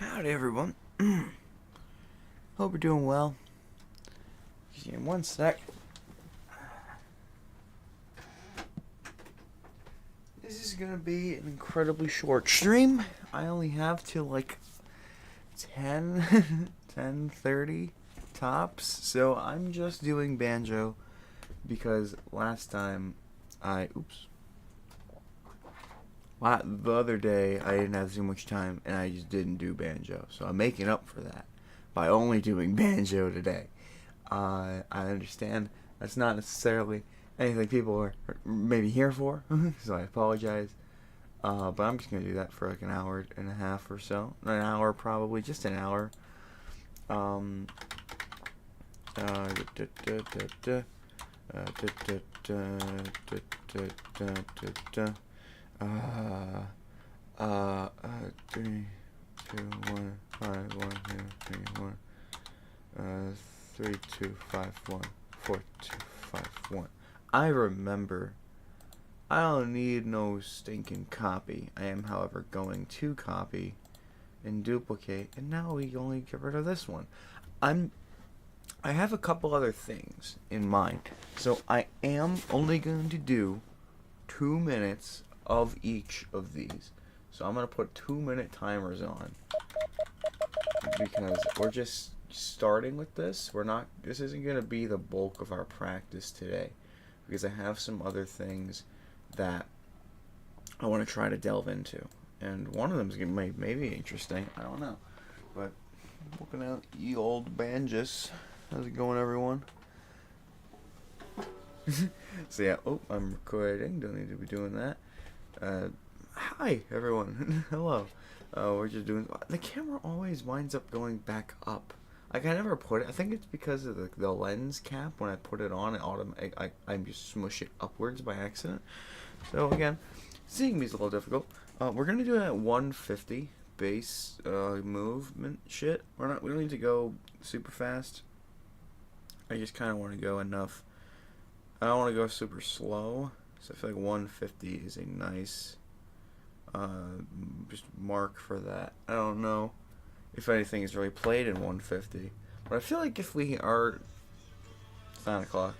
Howdy, everyone. Hope you're doing well. Just give me one sec. This is gonna be an incredibly short stream. I only have till like 10, 10:30 tops. So I'm just doing Banjo because last time the other day I didn't have too much time and I just didn't do Banjo. So I'm making up for that by only doing Banjo today. I understand that's not necessarily anything people are maybe here for, so I apologize. But I'm just gonna do that for like an hour and a half or so. An hour probably, just an hour. Um. Uh. da- da- da- da- da- da- da- da- da- da- da- da- Uh, 3, 2, 1, 5, 1, 2, 3, 1. 3, 2, 5, 1, 4, 2, 5, 1. I remember. I don't need no stinking copy. I am, however, going to copy and duplicate, and now we only get rid of this one. I have a couple other things in mind, so I am only going to do 2 minutes of each of these. So I'm gonna put 2-minute timers on because we're just starting with this. This isn't gonna be the bulk of our practice today because I have some other things that I want to try to delve into, and one of them is gonna maybe interesting. I don't know, but looking at ye old Banjus. How's it going, everyone? So yeah, I'm recording. Don't need to be doing that. Hi everyone. Hello. We're just doing. The camera always winds up going back up. Like I never put it. I think it's because of the lens cap. When I put it on, I just smush it upwards by accident. So again, seeing me is a little difficult. We're gonna do it at 150 base movement shit. We don't need to go super fast. I just kind of want to go enough. I don't want to go super slow, so I feel like 150 is a nice just mark for that. I don't know if anything is really played in 150, but I feel like if we are, it's 9 o'clock.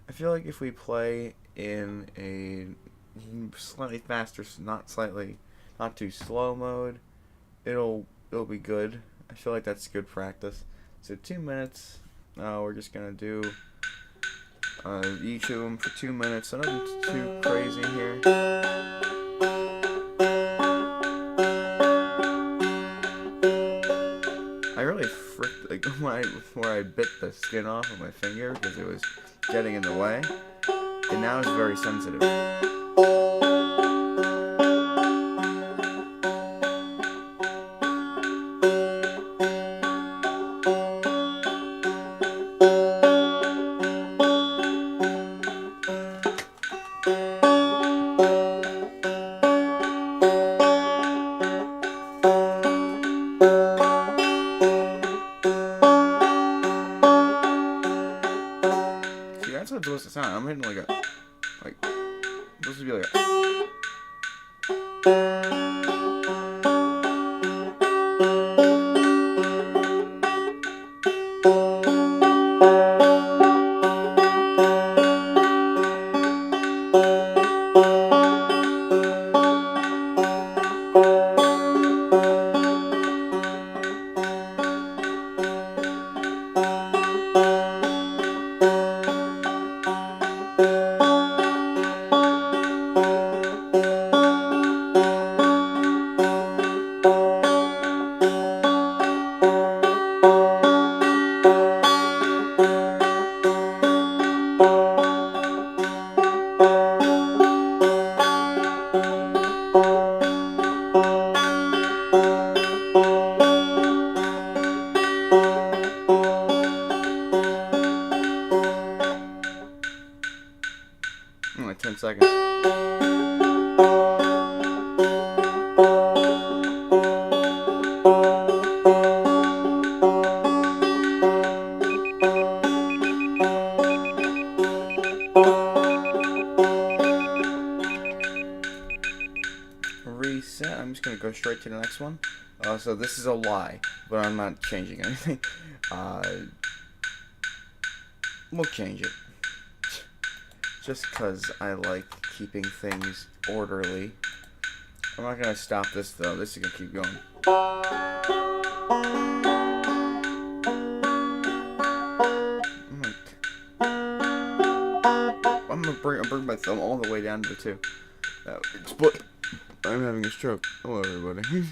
I feel like if we play in a slightly faster, not too slow mode, it'll be good. I feel like that's good practice. So 2 minutes. We're just gonna do each of them for 2 minutes. So nothing too crazy here. I really fricked like where I bit the skin off of my finger because it was getting in the way, and now it's very sensitive. See, that's what it's supposed to sound. I'm hitting like it's supposed to be like a. gonna go straight to the next one. So this is a lie, but I'm not changing anything. We'll change it. Just because I like keeping things orderly. I'm not gonna stop this though. This is gonna keep going. I'm gonna bring my thumb all the way down to the 2. But I'm having a stroke. Hello, everybody.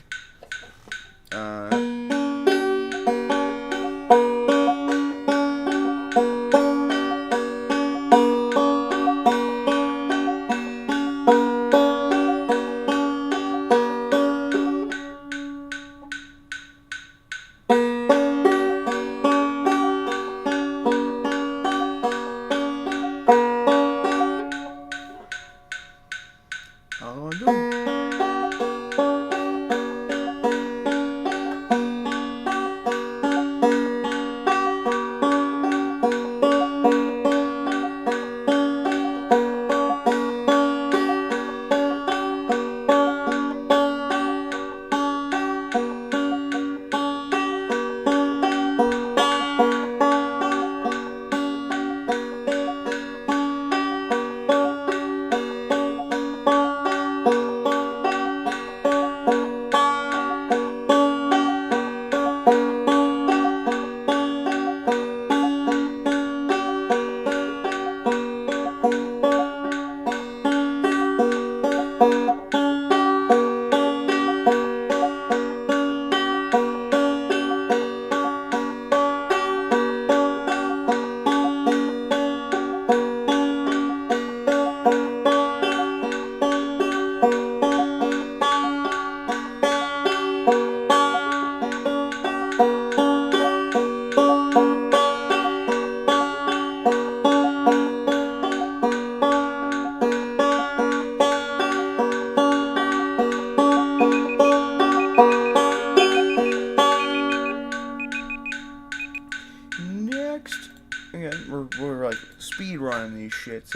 We're like speed running these shits,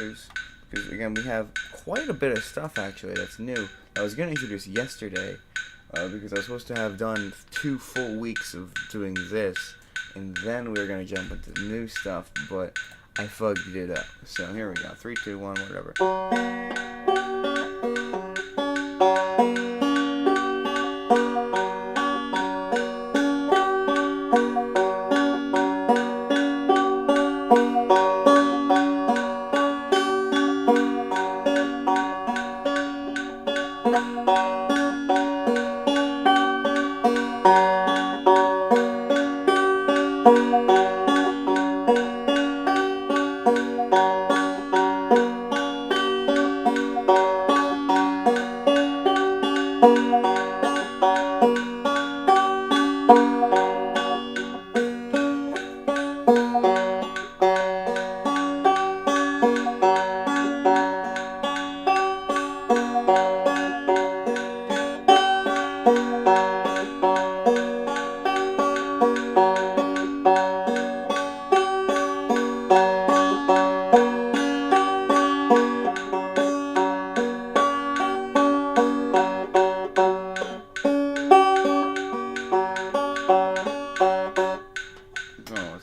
because again we have quite a bit of stuff actually that's new. I was gonna introduce yesterday, because I was supposed to have done 2 full weeks of doing this, and then we were gonna jump into the new stuff, but I fucked it up. So here we go, 3, 2, 1, whatever.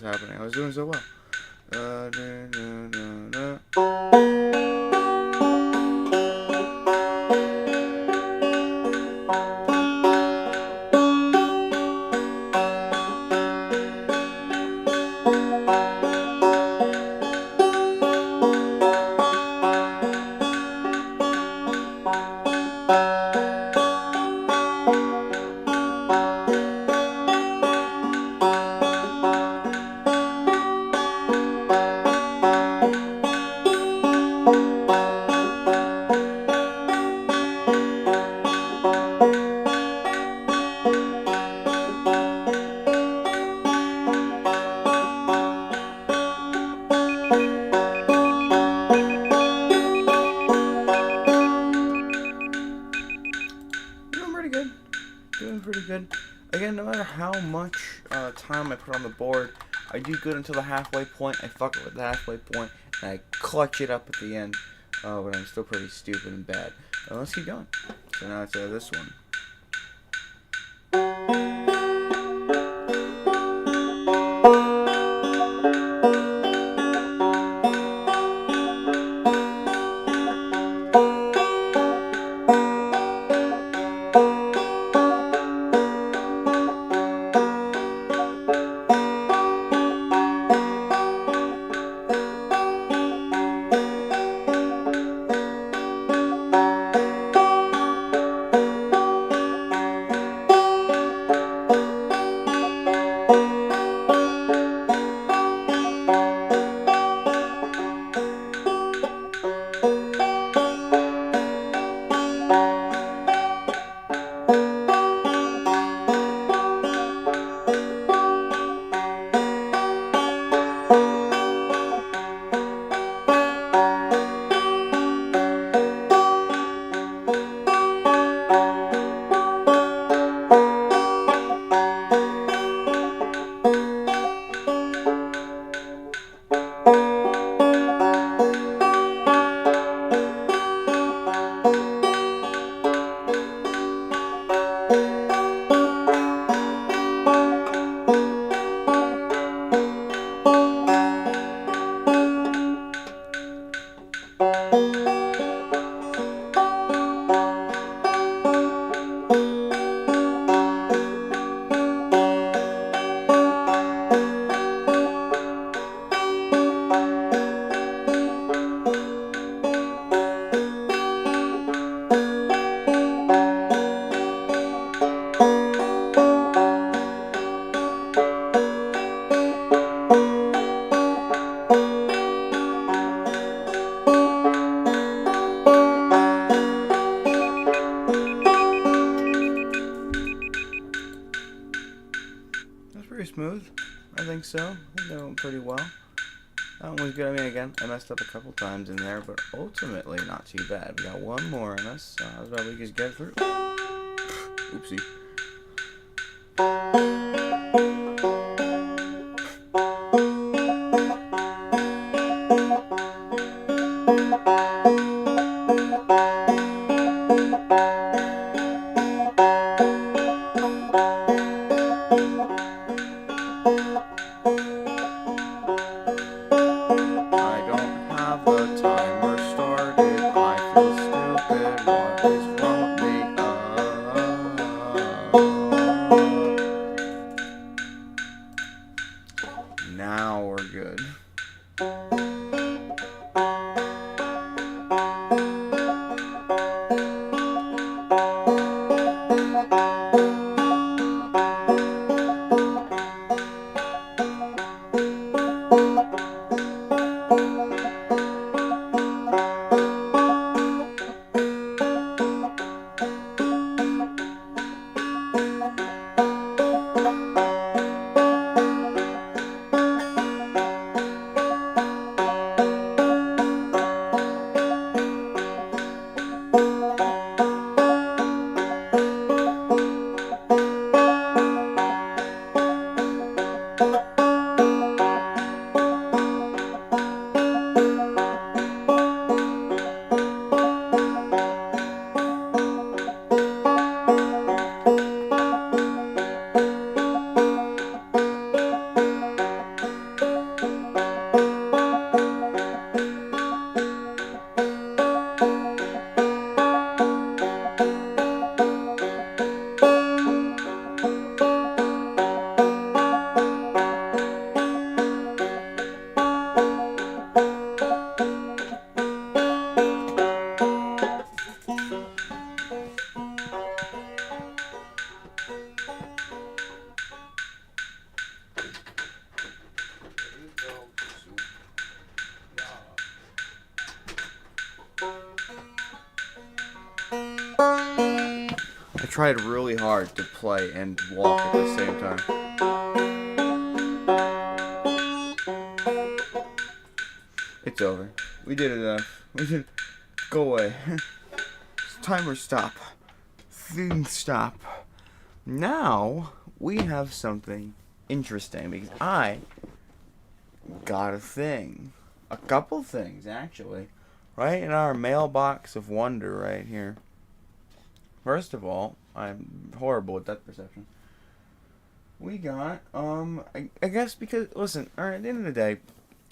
Happening. I was doing so well. Doing pretty good. Again, no matter how much time I put on the board, I do good until the halfway point. I fuck it with the halfway point, and I clutch it up at the end. But I'm still pretty stupid and bad. Let's keep going. So now it's this one. Pretty smooth. I think so. I think that went pretty well. That one was good. I mean, again, I messed up a couple times in there, but ultimately not too bad. We got one more in us, so I bet we just get through. Oopsie. Now we're good. I tried really hard to play and walk at the same time. It's over. We did enough. We did. Go away. Timer stop. Thing stop. Now we have something interesting because I got a thing. A couple things, actually. Right in our mailbox of wonder right here. First of all, I'm horrible at depth perception. We got, I guess because, listen, alright, at the end of the day,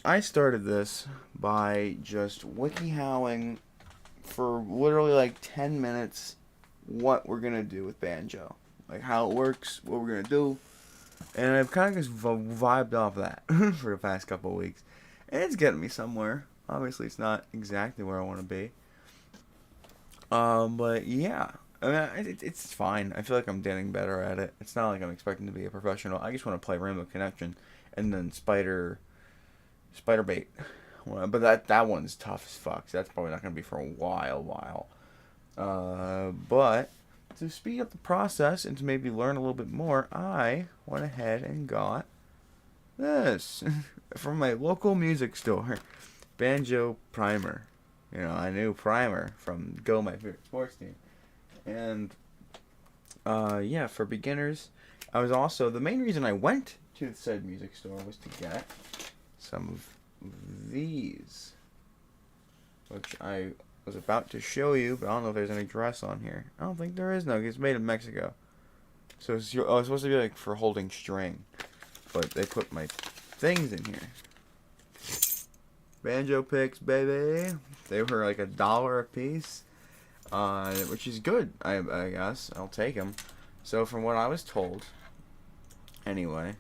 I started this by just wiki-howing for literally like 10 minutes what we're gonna do with Banjo. Like how it works, what we're gonna do. And I've kind of just vibed off that for the past couple of weeks. And it's getting me somewhere. Obviously, it's not exactly where I want to be. But yeah. I mean, it's fine. I feel like I'm getting better at it. It's not like I'm expecting to be a professional. I just want to play Rainbow Connection and then Spider Bait. Well, but that one's tough as fuck. So that's probably not going to be for a while. But to speed up the process and to maybe learn a little bit more, I went ahead and got this from my local music store. Banjo Primer. You know, a new primer from Go, my favorite sports team. And, yeah, for beginners, I was also, the main reason I went to the said music store was to get some of these, which I was about to show you, but I don't know if there's any dress on here. I don't think there is, no, it's made in Mexico. So it's supposed to be like for holding string, but they put my things in here. Banjo picks, baby. They were like $1 a piece. Which is good, I guess. I'll take them. So from what I was told, anyway,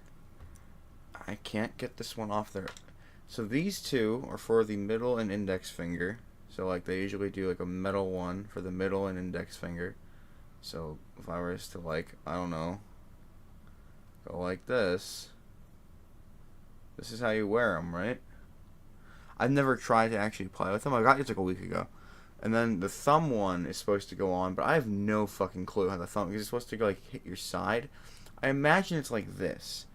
I can't get this one off there. So these two are for the middle and index finger. So like they usually do like a metal one for the middle and index finger. So if I was to like, I don't know, go like this. This is how you wear them, right? I've never tried to actually play with them. I got these like a week ago. And then the thumb one is supposed to go on, but I have no fucking clue how the thumb, because it's supposed to go like hit your side. I imagine it's like this,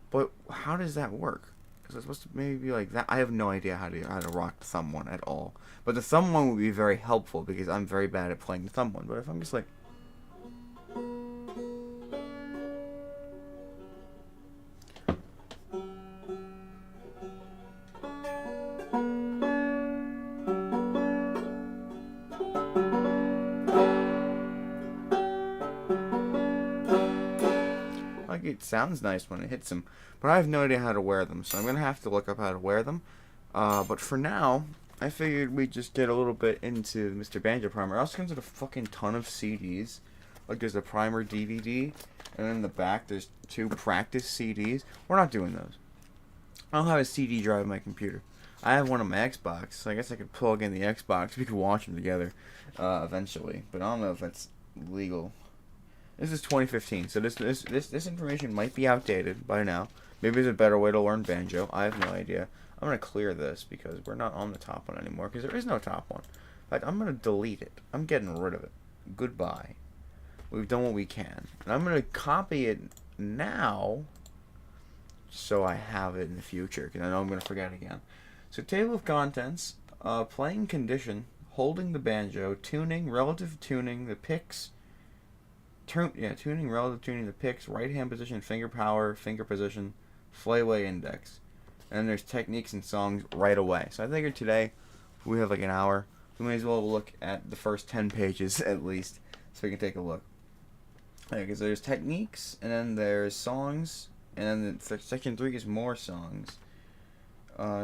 but how does that work? Is it supposed to maybe be like that? I have no idea how to rock the thumb one at all. But the thumb one would be very helpful because I'm very bad at playing the thumb one. But if I'm just like, it sounds nice when it hits them, but I have no idea how to wear them, so I'm gonna have to look up how to wear them. But for now, I figured we'd just get a little bit into Mr. Banjo Primer. It also comes with a fucking ton of CDs. Like there's a primer DVD, and in the back there's 2 practice CDs. We're not doing those. I don't have a CD drive in my computer. I have one on my Xbox, so I guess I could plug in the Xbox. We could watch them together eventually, but I don't know if that's legal. This is 2015, so this information might be outdated by now. Maybe there's a better way to learn banjo. I have no idea. I'm going to clear this because we're not on the top one anymore, because there is no top one. In fact, I'm going to delete it. I'm getting rid of it. Goodbye. We've done what we can. And I'm going to copy it now so I have it in the future, because I know I'm going to forget again. So table of contents, playing condition, holding the banjo, tuning, relative tuning, the picks, tuning, relative tuning, the picks, right hand position, finger power, finger position, flayway index. And then there's techniques and songs right away. So I figured today, we have like an hour, we may as well look at the first 10 pages at least, so we can take a look. Because there's techniques, and then there's songs, and then section 3 is more songs.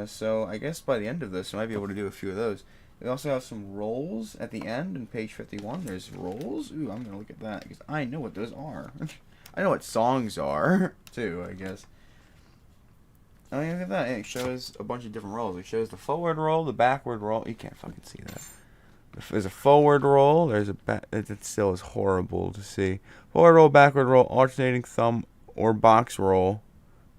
So I guess by the end of this, I might be able to do a few of those. We also have some rolls at the end in page 51. There's rolls. Ooh, I'm going to look at that because I know what those are. I know what songs are, too, I guess. Oh, yeah, look at that. It shows a bunch of different rolls. It shows the forward roll, the backward roll. You can't fucking see that. There's a forward roll. There's a back. It still is horrible to see. Forward roll, backward roll, alternating thumb or box roll,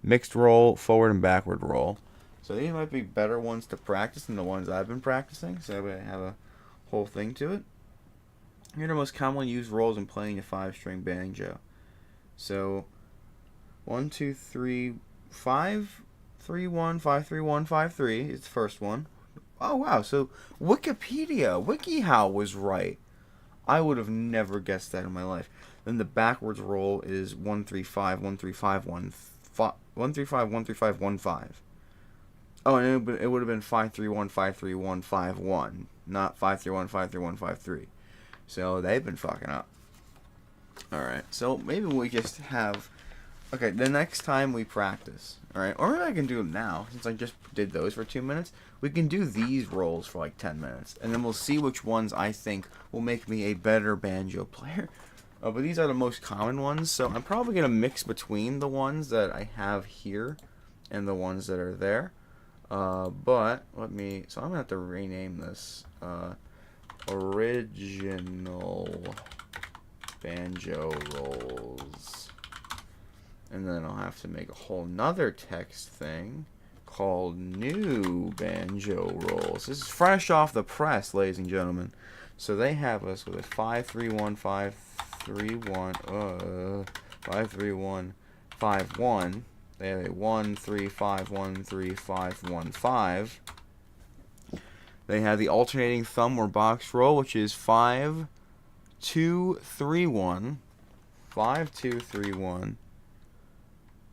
mixed roll, forward and backward roll. So these might be better ones to practice than the ones I've been practicing, so I have a whole thing to it. Here are the most commonly used rolls in playing a 5-string banjo. So 1, 2, 3, 5, 3, 1, 5, 3, 1, 5, 3 is the first one. Oh wow, so Wikipedia, WikiHow was right. I would have never guessed that in my life. Then the backwards roll is 1, 3, 5, 1, 3, 5, 1, 1, 3, 5, 1, 3, 5, 1, 5. Oh, and it would have been 5, 3, 1, 5, 3, 1, 5, 1. Not 5, 3, 1, 5, 3, 1, 5, 3. So they've been fucking up. Alright, so maybe we just have... Okay, the next time we practice, alright, or maybe I can do them now, since I just did those for 2 minutes. We can do these rolls for like 10 minutes, and then we'll see which ones I think will make me a better banjo player. But these are the most common ones, so I'm probably going to mix between the ones that I have here and the ones that are there. But, so I'm going to have to rename this, original banjo rolls. And then I'll have to make a whole nother text thing called new banjo rolls. This is fresh off the press, ladies and gentlemen. So they have us with a 531 531 531 51. They have a 1351315. They have the alternating thumb or box roll, which is 5231 5231.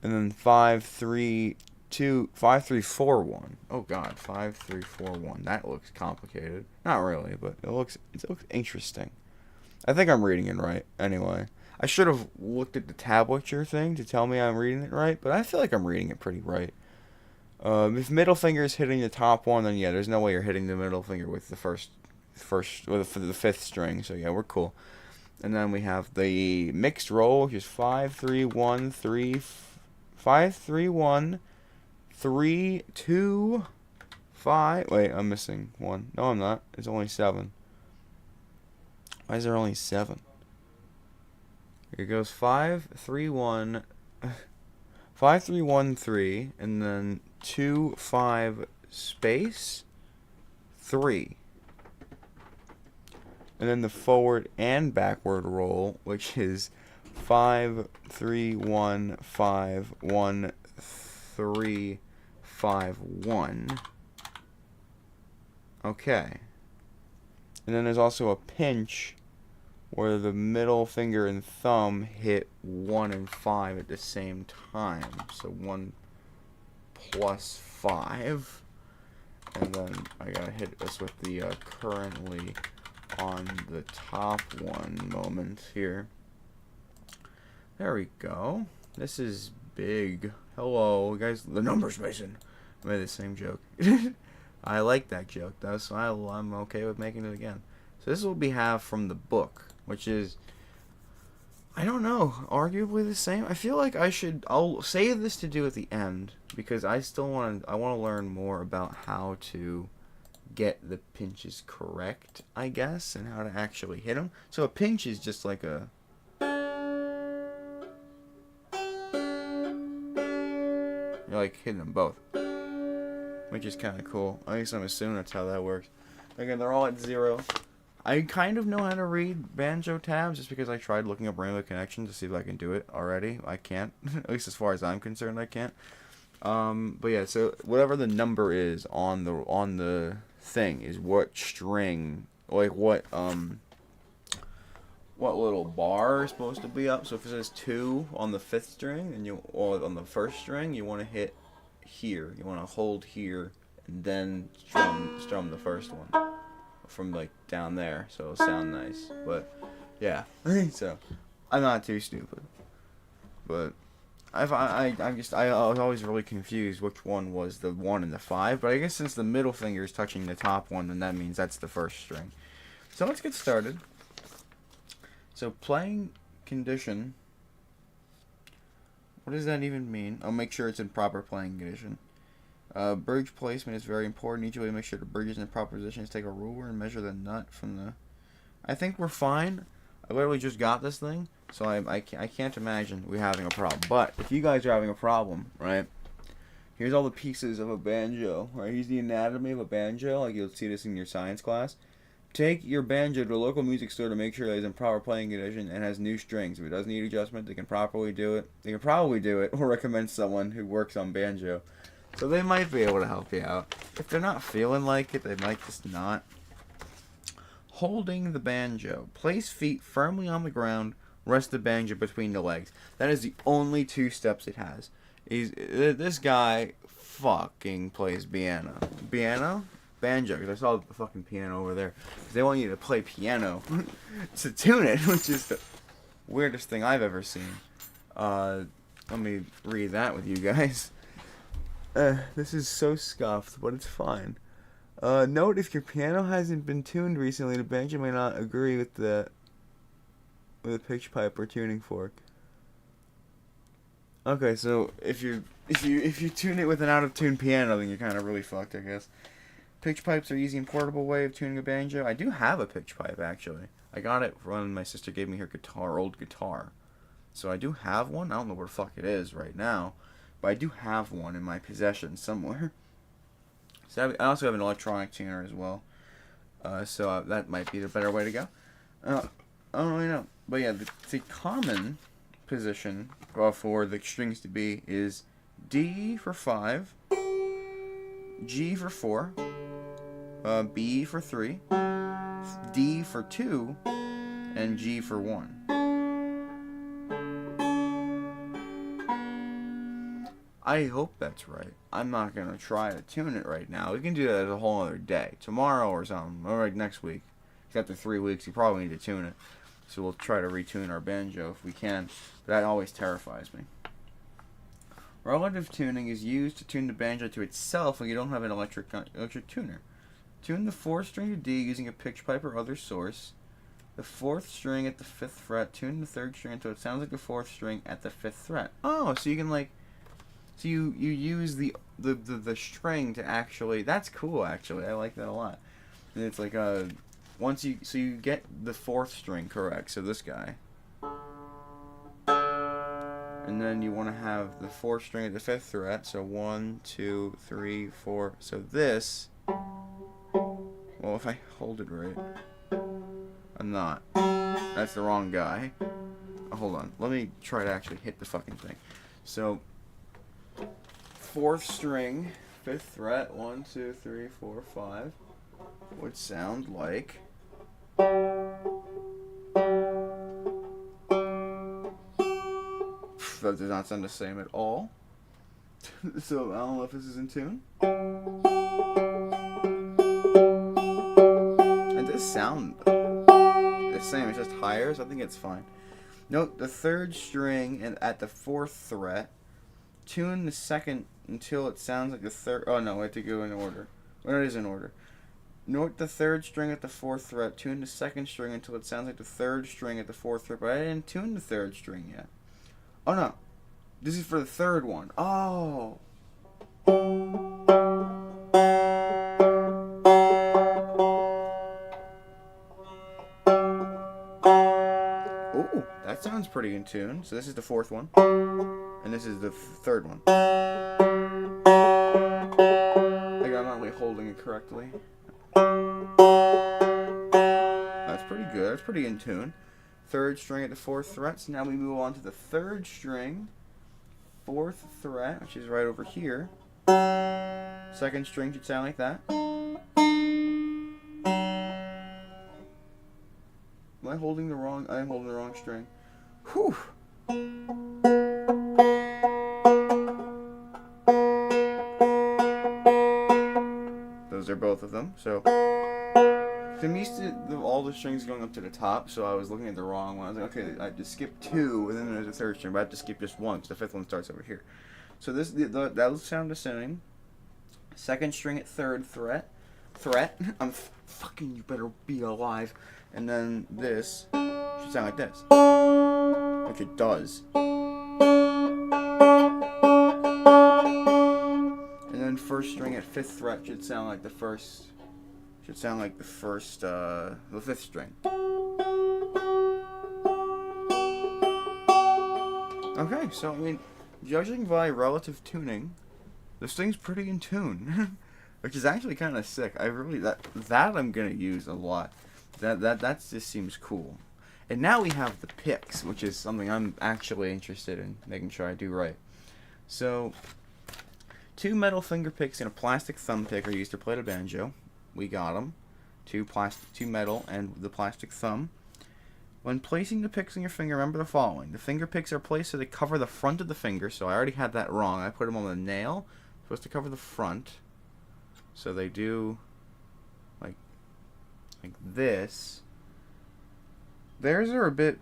And then 5341. Oh god, 5341. That looks complicated. Not really, but it looks interesting. I think I'm reading it right. Anyway, I should have looked at the tablature thing to tell me I'm reading it right, but I feel like I'm reading it pretty right. If middle finger is hitting the top one, then yeah, there's no way you're hitting the middle finger with the the fifth string. So yeah, we're cool. And then we have the mixed roll, which is 531 3 2 5. Wait, I'm missing one. No, I'm not. It's only 7. Why is there only 7? Here goes 5 3 1 5 3 1 3, and then 2 5 space 3. And then the forward and backward roll, which is 5 3 1 5 1 3 5 1. Okay. And then there's also a pinch where the middle finger and thumb hit 1 and 5 at the same time. So 1 plus 5. And then I gotta hit this with the currently on the top one moment here. There we go. This is big. Hello, guys. The numbers, Mason. I made the same joke. I like that joke, though, so I'm okay with making it again. So this is what we have from the book, which is, I don't know, arguably the same. I feel like I'll save this to do at the end, because I want to learn more about how to get the pinches correct, I guess, and how to actually hit them. So a pinch is just like a... You're like hitting them both, which is kind of cool. At least I'm assuming that's how that works. Again, they're all at 0. I kind of know how to read banjo tabs just because I tried looking up Rainbow Connection to see if I can do it already. I can't. At least as far as I'm concerned, I can't. But yeah, so whatever the number is on the thing is what string, like what little bar is supposed to be up. So if it says 2 on the 5th string, or on the 1st string, you want to hit here. You want to hold here and then strum the first one from like down there, so it'll sound nice. But yeah, so I'm not too stupid. But I was always really confused which one was the 1 and the 5. But I guess since the middle finger is touching the top one, then that means that's the 1st string. So let's get started. So playing condition. What does that even mean? I'll make sure it's in proper playing condition. Bridge placement is very important. Each way to make sure the bridge is in the proper position is take a ruler and measure the nut from the... I think we're fine. I literally just got this thing, so I can't imagine we having a problem. But if you guys are having a problem, right? Here's all the pieces of a banjo, right? Here's the anatomy of a banjo, like you'll see this in your science class. Take your banjo to a local music store to make sure that it's in proper playing condition and has new strings. If it does need adjustment, they can properly do it. They can probably do it or recommend someone who works on banjo. So they might be able to help you out. If they're not feeling like it, they might just not. Holding the banjo. Place feet firmly on the ground. Rest the banjo between the legs. That is the only 2 steps it has. This guy fucking plays piano. Piano? Banjo, because I saw the fucking piano over there. They want you to play piano to tune it, which is weirdest thing I've ever seen. Let me read that with you guys. This is so scuffed, but it's fine. Note if your piano hasn't been tuned recently, the banjo may not agree with the pitch pipe or tuning fork. Okay, so if you tune it with an out of tune piano, then you're kind of really fucked, I guess. Pitch pipes are easy and portable way of tuning a banjo. I do have a pitch pipe actually. I got it when my sister gave me her old guitar. So I do have one. I don't know where the fuck it is right now, but I do have one in my possession somewhere. So I also have an electronic tuner as well. So that might be the better way to go. I don't really know. But yeah, the common position for the strings to be is D for 5, G for 4, B for 3, D for 2, and G for 1. I hope that's right. I'm not going to try to tune it right now. We can do that as a whole other day. Tomorrow or something. Or like next week. After 3 weeks, you probably need to tune it. So we'll try to retune our banjo if we can. But that always terrifies me. Relative tuning is used to tune the banjo to itself when you don't have an electric tuner. Tune the 4th string to D using a pitch pipe or other source. The 4th string at the 5th fret. Tune the 3rd string until it sounds like the 4th string at the 5th fret. Oh, so you can like... So you use the string to actually... That's cool, actually. I like that a lot. And it's like once you... So you get the 4th string correct. So this guy. And then you want to have the 4th string at the 5th fret. So 1, 2, 3, 4. So this... Well, if I hold it right... I'm not. That's the wrong guy. Oh, hold on. Let me try to actually hit the fucking thing. So... 4th string, 5th fret, 1, 2, 3, 4, 5, would sound like... That does not sound the same at all. So, I don't know if this is in tune. It does sound the same, it's just higher, so I think it's fine. Note the 3rd string and at the 4th fret. Tune the 2nd until it sounds like the 3rd. Oh no, I have to go in order. Well, it is in order. Note the 3rd string at the 4th fret. Tune the 2nd string until it sounds like the 3rd string at the 4th fret. But I didn't tune the 3rd string yet. Oh no, this is for the 3rd one. Oh. Oh, that sounds pretty in tune. So this is the 4th one. And this is the 3rd one. Like I'm not really holding it correctly. That's pretty good. That's pretty in tune. 3rd string at the 4th fret. So now we move on to the 3rd string, 4th fret, which is right over here. 2nd string should sound like that. Am I holding the wrong? I am holding the wrong string. Whew. Those are both of them. So I'm used to all the strings going up to the top, so I was looking at the wrong one. I was like, okay, I just skipped 2, and then there's a 3rd string, but I have to skip just 1, because the 5th one starts over here. So this that'll sound the same. 2nd string at 3rd fret. I'm fucking. You better be alive. And then this should sound like this, which it does. And then 1st string at 5th fret should sound like the 1st. Should sound like the 5th string. Okay, so I mean, judging by relative tuning, this thing's pretty in tune, which is actually kind of sick. I really that I'm gonna use a lot. That just seems cool. And now we have the picks, which is something I'm actually interested in making sure I do right. So, 2 metal finger picks and a plastic thumb pick are used to play the banjo. We got them. 2 metal and the plastic thumb. When placing the picks on your finger, remember the following. The finger picks are placed so they cover the front of the finger. So I already had that wrong. I put them on the nail. Supposed to cover the front. So they do like this. Theirs are a bit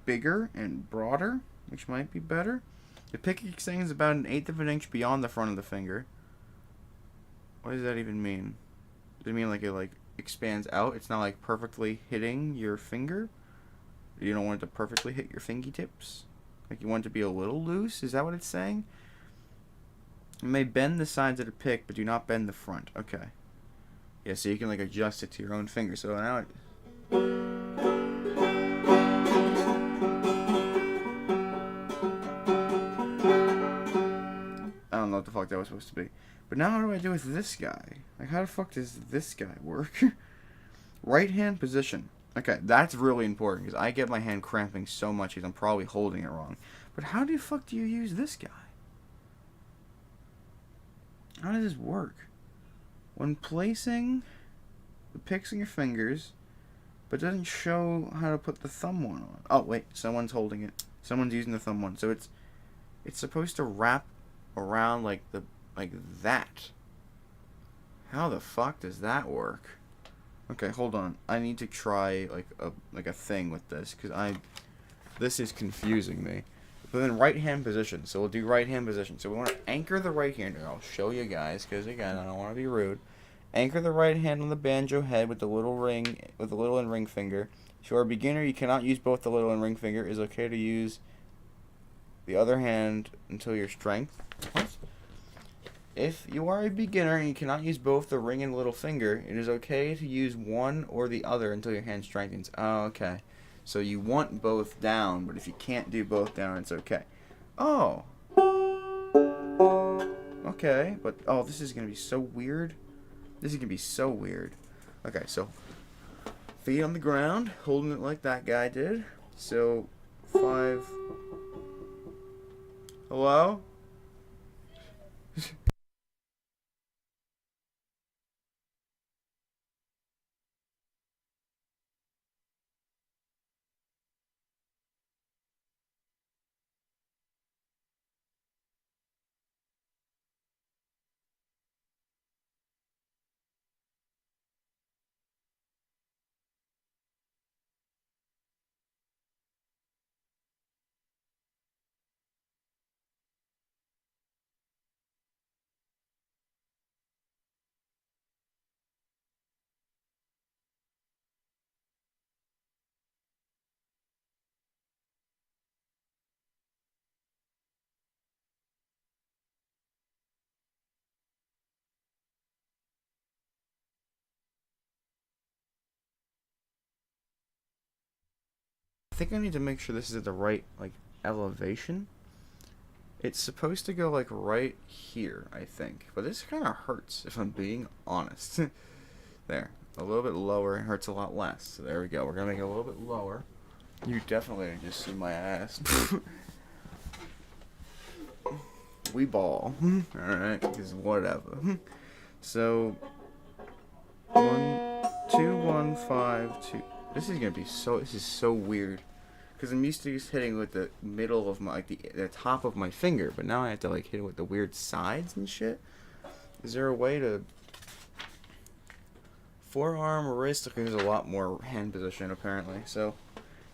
bigger and broader, which might be better. The pick extends about 1/8 of an inch beyond the front of the finger. What does that even mean? Does it mean like it like expands out? It's not like perfectly hitting your finger? You don't want it to perfectly hit your fingertips? Like you want it to be a little loose? Is that what it's saying? You may bend the sides of the pick, but do not bend the front. Okay. Yeah, so you can like adjust it to your own finger. So now it... I don't know what the fuck that was supposed to be. But now what do I do with this guy? Like how the fuck does this guy work? Right hand position. Okay, that's really important because I get my hand cramping so much because I'm probably holding it wrong. But how the fuck do you use this guy? How does this work? When placing the picks in your fingers, but doesn't show how to put the thumb one on. Oh wait, someone's holding it. Someone's using the thumb one. So it's supposed to wrap around like that. How the fuck does that work? Okay, hold on. I need to try like a thing with this because this is confusing me. But then right hand position. So we'll do right hand position. So we want to anchor the right hand. I'll show you guys because again I don't want to be rude. Anchor the right hand on the banjo head with the little and ring finger. If you are a beginner, you cannot use both the little and ring finger. It is okay to use the other hand until your strength. What? If you are a beginner and you cannot use both the ring and little finger, it is okay to use one or the other until your hand strengthens. Oh, okay. So you want both down, but if you can't do both down, it's okay. Oh. Okay, but oh, this is going to be so weird. This is going to be so weird. Okay, so feet on the ground, holding it like that guy did. So 5. Hello? I think I need to make sure this is at the right elevation. It's supposed to go like right here, I think. But this kind of hurts if I'm being honest. There. A little bit lower, it hurts a lot less. So there we go. We're going to make it a little bit lower. You definitely just see my ass. We ball. Alright, because whatever. So 1, 2, 1, 5, 2. This is so weird. Because I'm used to just hitting with the middle of my, the top of my finger. But now I have to hit it with the weird sides and shit. Is there a way to... Forearm, wrist, okay, there's a lot more hand position apparently. So,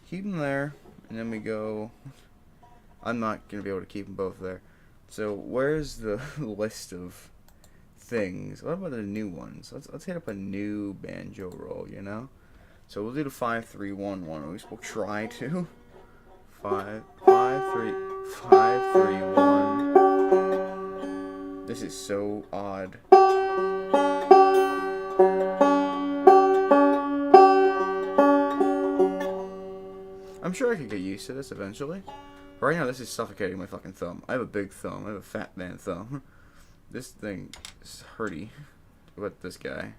keep them there. And then we go... I'm not going to be able to keep them both there. So, where's the list of things? What about the new ones? Let's hit up a new banjo roll, you know? So we'll do the 5, 3, 1, 1. At least we'll try to. 5, 5, 3, 5, 3, 1. This is so odd. I'm sure I could get used to this eventually. But right now, this is suffocating my fucking thumb. I have a big thumb. I have a fat man thumb. This thing is hurty. What about this guy?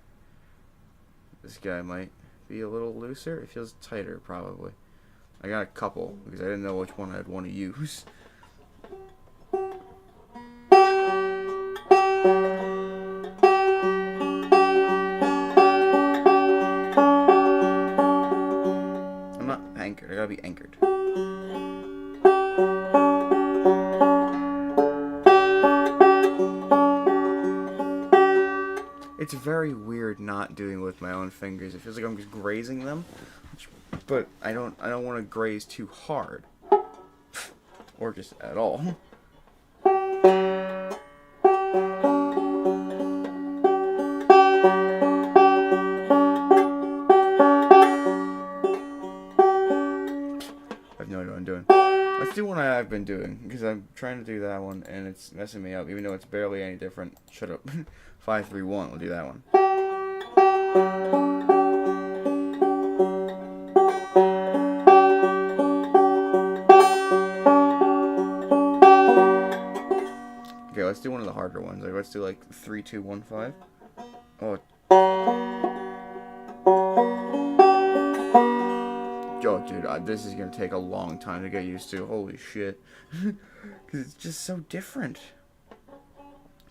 This guy might be a little looser. It feels tighter, probably. I got a couple because I didn't know which one I'd want to use. I'm not anchored. I gotta be anchored. It's very weird not doing it with my own fingers. It feels like I'm just grazing them. but I don't want to graze too hard, or just at all. I have no idea what I'm doing. Let's do one I've been doing, because I'm trying to do that one, and it's messing me up, even though it's barely any different. Shut up. 5, 3, 1. We'll do that one. Okay, let's do one of the harder ones. Like, let's do like 3, 2, 1, 5. Oh. Yo, dude, this is gonna take a long time to get used to. Holy shit. Because it's just so different.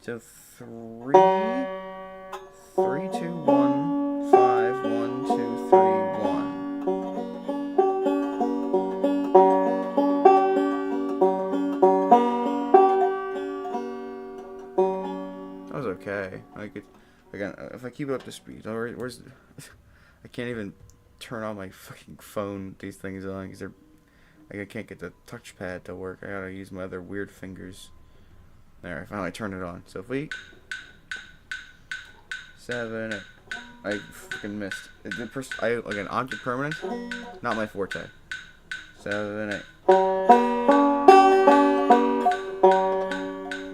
So 3, 2, 1, 5, 1, 2, 3, 1. That was okay. Again, if I keep it up to speed, where's I can't even turn on my fucking phone. These things on because they're I can't get the touchpad to work. I gotta use my other weird fingers. There, I finally turned it on. So if we 7, 8. I fucking missed. Again, object permanence, not my forte. 7, 8.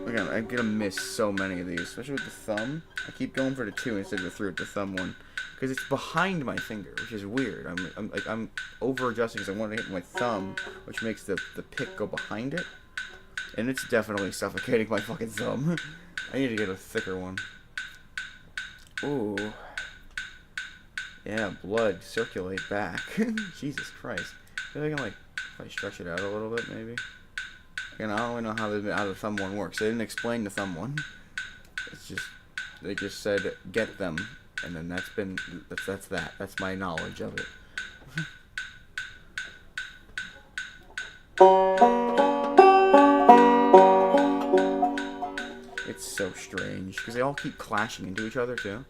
Again, I'm gonna miss so many of these, especially with the thumb. I keep going for the 2 instead of the 3 with the thumb one, because it's behind my finger, which is weird. I'm over adjusting because I want to hit my thumb, which makes the pick go behind it, and it's definitely suffocating my fucking thumb. I need to get a thicker one. Ooh. Yeah, blood circulate back. Jesus Christ. I feel like I can, like, if I stretch it out a little bit, maybe. Again, I don't really know how the thumb one works. They didn't explain the thumb one. It's just, they just said, get them. And then that's that. That's my knowledge of it. It's so strange, because they all keep clashing into each other, too.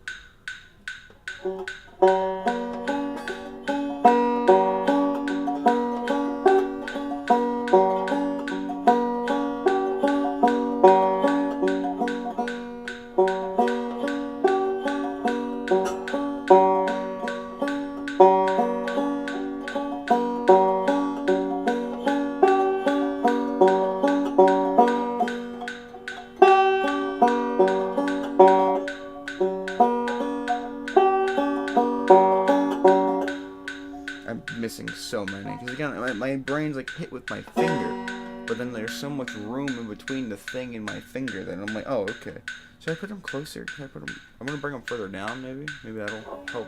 Missing so many, because again, my brain's like hit with my finger, but then there's so much room in between the thing and my finger that I'm like, oh, okay. Should I put them closer? Can I put them? I'm gonna bring them further down, maybe. Maybe that'll help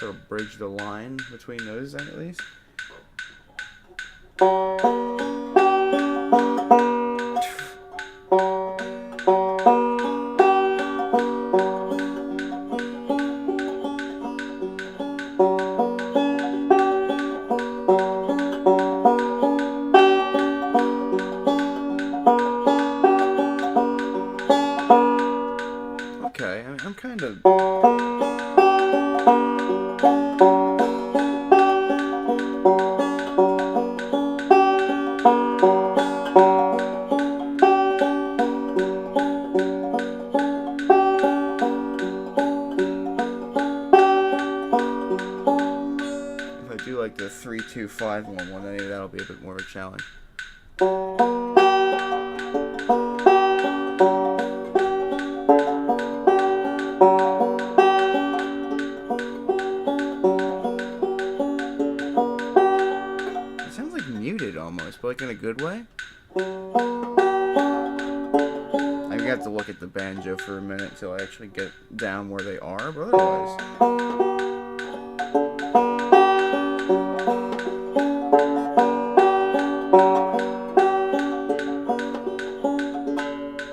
sort of bridge the line between those at least. Okay, I'm kind of... If I do like the 3, 2, 5, 1, 1, maybe that'll be a bit more of a challenge. Almost, but like in a good way. I'm gonna have to look at the banjo for a minute till I actually get down where they are, but otherwise.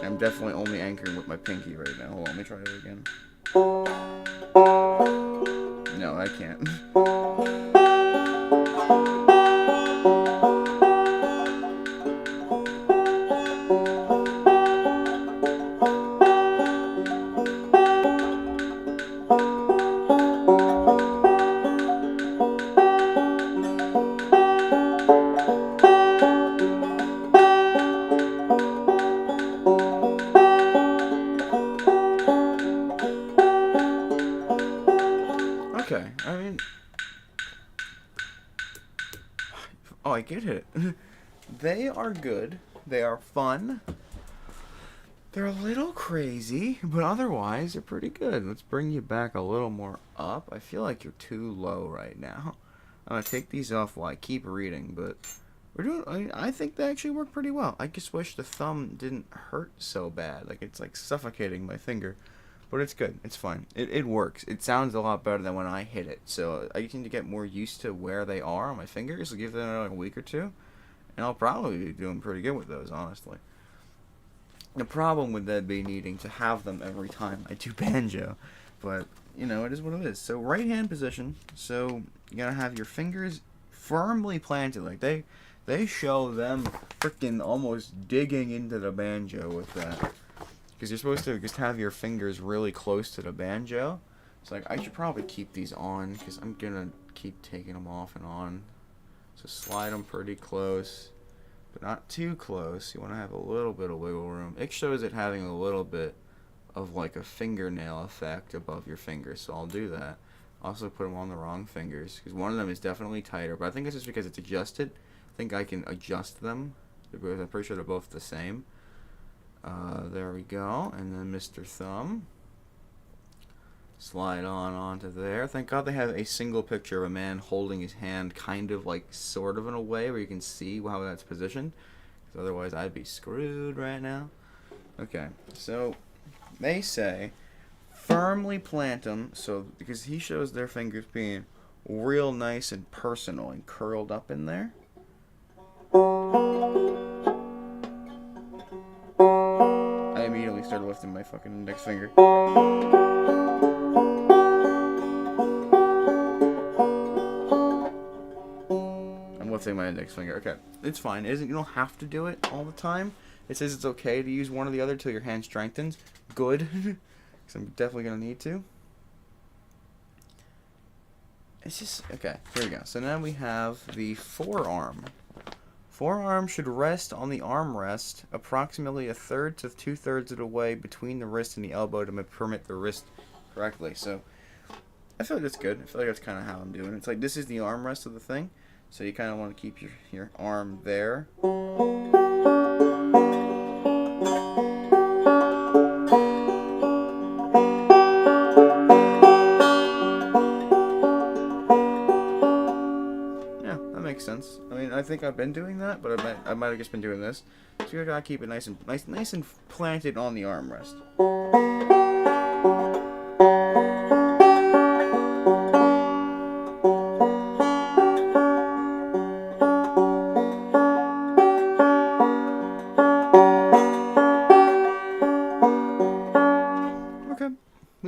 I'm definitely only anchoring with my pinky right now. Hold on, let me try it again. No, I can't. get it. They are good. They are fun. They're a little crazy, but otherwise they're pretty good. Let's bring you back a little more up. I feel like you're too low right now. I'm gonna take these off while I keep reading, but we're doing. I think they actually work pretty well. I just wish the thumb didn't hurt so bad. Like it's like suffocating my finger, but it's good. It's fine. It works. It sounds a lot better than when I hit it. So I just need to get more used to where they are on my fingers. I'll give them like a week or two, and I'll probably be doing pretty good with those, honestly. The problem would then be needing to have them every time I do banjo, but you know, it is what it is. So right hand position, so you gotta have your fingers firmly planted, like they show them freaking almost digging into the banjo with that, because you're supposed to just have your fingers really close to the banjo. It's like I should probably keep these on because I'm gonna keep taking them off and on. So slide them pretty close, but not too close. You want to have a little bit of wiggle room. It shows it having a little bit of like a fingernail effect above your fingers, so I'll do that. Also put them on the wrong fingers because one of them is definitely tighter, but I think this is because it's adjusted. I think I can adjust them because I'm pretty sure they're both the same. There we go, and then Mr. Thumb. Slide on onto there. Thank God they have a single picture of a man holding his hand kind of like sort of in a way where you can see how that's positioned. Because otherwise I'd be screwed right now. Okay, so they say firmly plant them, so because he shows their fingers being real nice and personal and curled up in there. I immediately started lifting my fucking index finger. Lifting my index finger. Okay, it's fine. You don't have to do it all the time. It says it's okay to use one or the other till your hand strengthens. Good, because I'm definitely gonna need to. It's just okay. Here we go. So now we have the forearm. Forearm should rest on the armrest approximately 1/3 to 2/3 of the way between the wrist and the elbow to permit the wrist correctly. So I feel like that's good. I feel like that's kind of how I'm doing. It's like this is the armrest of the thing. So you kind of want to keep your arm there. Yeah, that makes sense. I mean, I think I've been doing that, but I might have just been doing this. So you gotta keep it nice and planted on the armrest.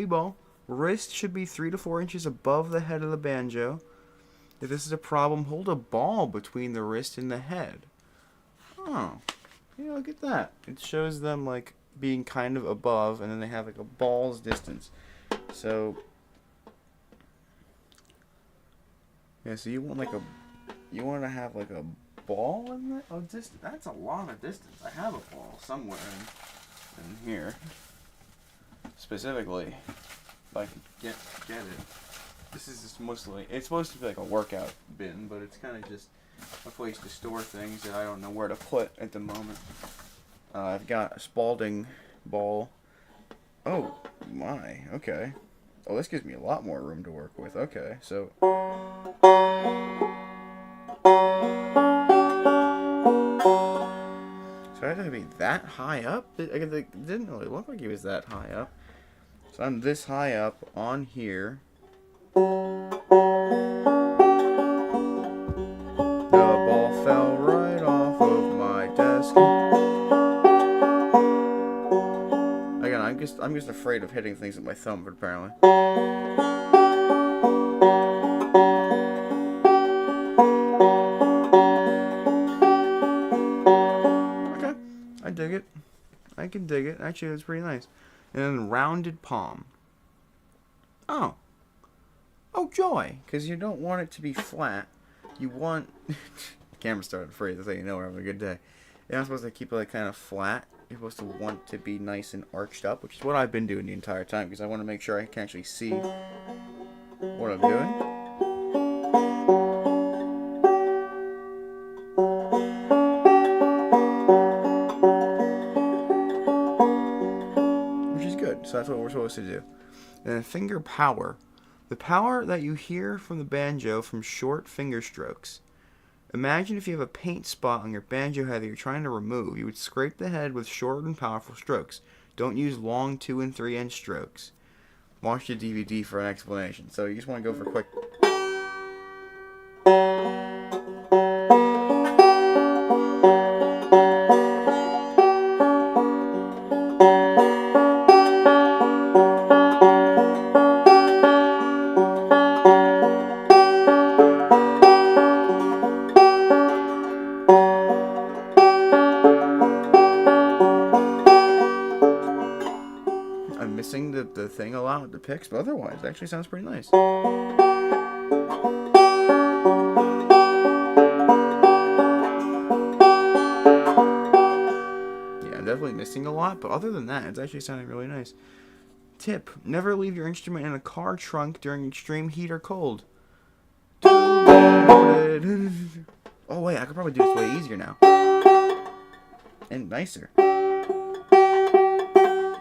Ball. Wrist should be 3 to 4 inches above the head of the banjo. If this is a problem, hold a ball between the wrist and the head. Oh, yeah, look at that. It shows them like being kind of above, and then they have like a ball's distance. So, yeah. So you want to have like a ball in there. Oh, that's a lot of distance. I have a ball somewhere in here. Specifically, if I could get it. This is just mostly, it's supposed to be like a workout bin, but it's kind of just a place to store things that I don't know where to put at the moment. I've got a Spalding ball. Oh my, okay. Oh, this gives me a lot more room to work with. Okay, so. So I had to be that high up? It didn't really look like he was that high up. So I'm this high up on here. The ball fell right off of my desk. Again, I'm just afraid of hitting things with my thumb, but apparently. Okay, I dig it. I can dig it. Actually, that's pretty nice. And then rounded palm. Oh. Oh, joy. Because you don't want it to be flat. You want... The camera started to freeze. That's how you know we're having a good day. You're not supposed to keep it like kind of flat. You're supposed to want to be nice and arched up, which is what I've been doing the entire time. Because I want to make sure I can actually see what I'm doing. So that's what we're supposed to do. And then finger power. The power that you hear from the banjo from short finger strokes. Imagine if you have a paint spot on your banjo head that you're trying to remove. You would scrape the head with short and powerful strokes. Don't use long 2 and 3 inch strokes. Watch the DVD for an explanation. So you just want to go for quick. I'm missing the thing a lot with the picks, but otherwise, it actually sounds pretty nice. Yeah, I'm definitely missing a lot, but other than that, it's actually sounding really nice. Tip: never leave your instrument in a car trunk during extreme heat or cold. Oh wait, I could probably do this way easier now. And nicer.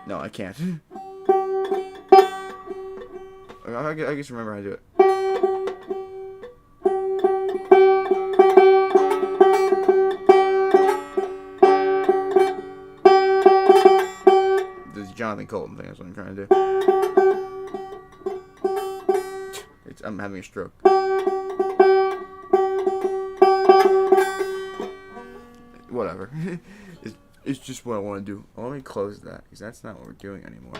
No, I can't. I just remember how to do it. This is Jonathan Colton thing, that's what I'm trying to do. I'm having a stroke. Whatever. It's just what I want to do. Let me close that, because that's not what we're doing anymore.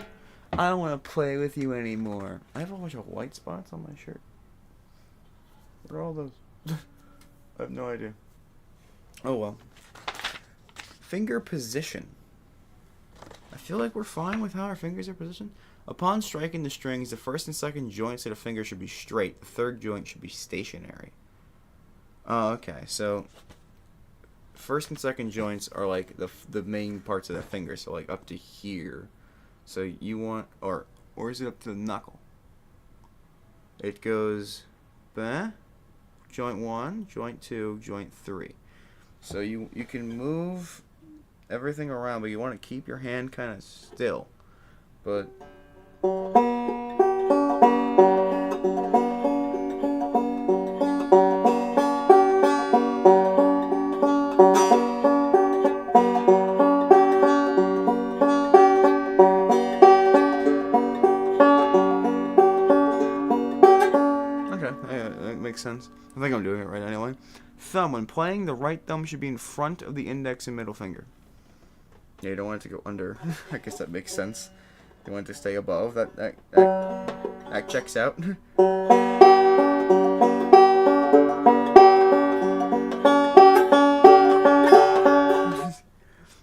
I don't want to play with you anymore. I have a bunch of white spots on my shirt. What are all those? I have no idea. Oh well. Finger position. I feel like we're fine with how our fingers are positioned. Upon striking the strings, the first and second joints of the finger should be straight. The third joint should be stationary. Oh, okay. So first and second joints are like the main parts of the finger, so like up to here. So you want, or is it up to the knuckle? It goes, joint 1, joint 2, joint 3. So you can move everything around, but you want to keep your hand kind of still. But that makes sense. I think I'm doing it right anyway. Thumb. When playing, the right thumb should be in front of the index and middle finger. Yeah, you don't want it to go under. I guess that makes sense. You want it to stay above. That checks out.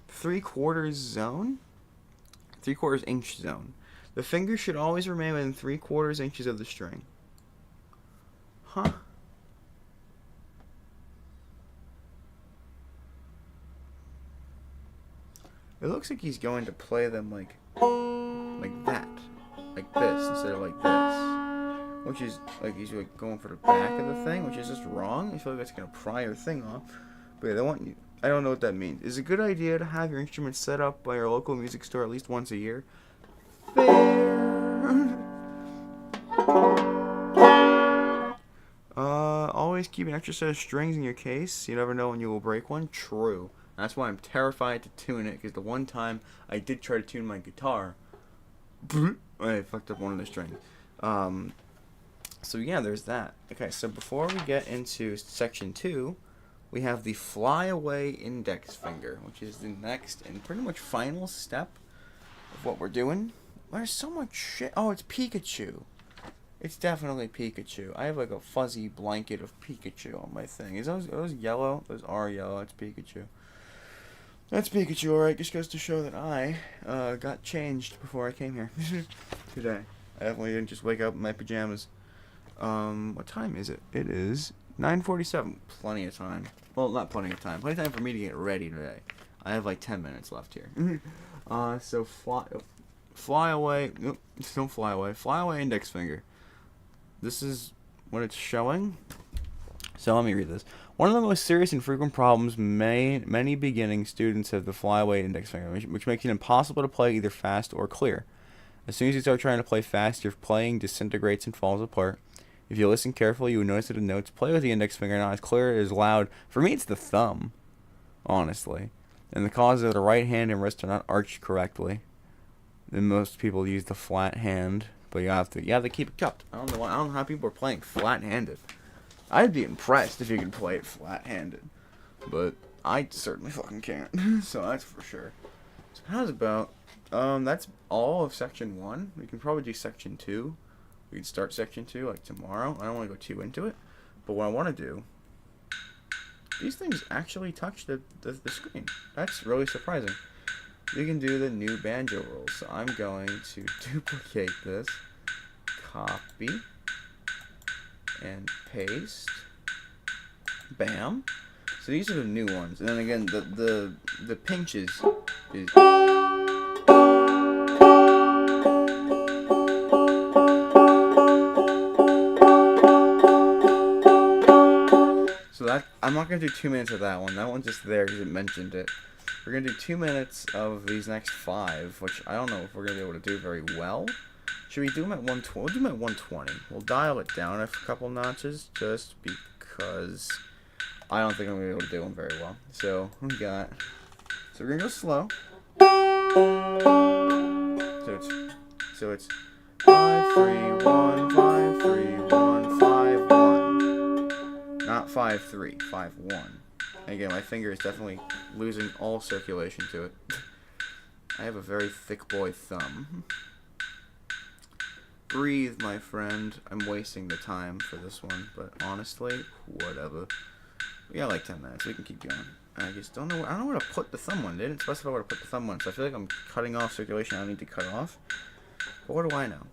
3/4 zone? 3/4 inch zone. The finger should always remain within 3/4 inches of the string. Huh. It looks like he's going to play them like that. Like this instead of like this. Which is like he's like going for the back of the thing, which is just wrong. I feel like that's gonna pry your thing off. But yeah, they want you. I don't know what that means. Is it a good idea to have your instrument set up by your local music store at least once a year? Fair. Always keep an extra set of strings in your case. You never know when you will break one. True. That's why I'm terrified to tune it, because the one time I did try to tune my guitar, I fucked up one of the strings. So yeah, there's that. Okay, so before we get into section 2, we have the flyaway index finger, which is the next and pretty much final step of what we're doing. There's so much shit. Oh, it's Pikachu. It's definitely Pikachu. I have like a fuzzy blanket of Pikachu on my thing. Are those yellow? Those are yellow. It's Pikachu. That's Pikachu, alright. Just goes to show that I got changed before I came here today. I definitely didn't just wake up in my pajamas. What time is it? It is 9:47. Plenty of time. Well, not plenty of time. Plenty of time for me to get ready today. I have like 10 minutes left here. So fly away. Nope, don't fly away. Fly away index finger. This is what it's showing. So let me read this. One of the most serious and frequent problems many beginning students have the flyaway index finger, which makes it impossible to play either fast or clear. As soon as you start trying to play fast, your playing disintegrates and falls apart. If you listen carefully, you will notice that the notes play with the index finger not as clear as loud. For me, it's the thumb, honestly. And the cause is that the right hand and wrist are not arched correctly. Then most people use the flat hand, but you have to keep it cupped. I don't know how people are playing flat-handed. I'd be impressed if you could play it flat-handed, but I certainly fucking can't. So that's for sure. So how's about that's all of section 1. We can probably do section 2. We can start section 2 like tomorrow. I don't want to go too into it, but what I want to do. These things actually touch the screen. That's really surprising. You can do the new banjo rules. So I'm going to duplicate this, copy, and paste. Bam. So these are the new ones. And then again, the pinches is. So that I'm not gonna do 2 minutes of that one. That one's just there because it mentioned it. We're gonna do 2 minutes of these next 5, which I don't know if we're gonna be able to do very well. Should we do them at 120? We'll do them at 120. We'll dial it down a couple notches just because I don't think I'm gonna be able to do them very well. So we're gonna go slow. So it's 5 3 1 5 3 1 5 1. Not 5 3 5 1. Again, my finger is definitely losing all circulation to it. I have a very thick boy thumb. Breathe, my friend. I'm wasting the time for this one, but honestly, whatever. We got like 10 minutes. We can keep going. I just don't know. I don't know where to put the thumb one. They didn't specify where to put the thumb one, so I feel like I'm cutting off circulation I need to cut off. But what do I know?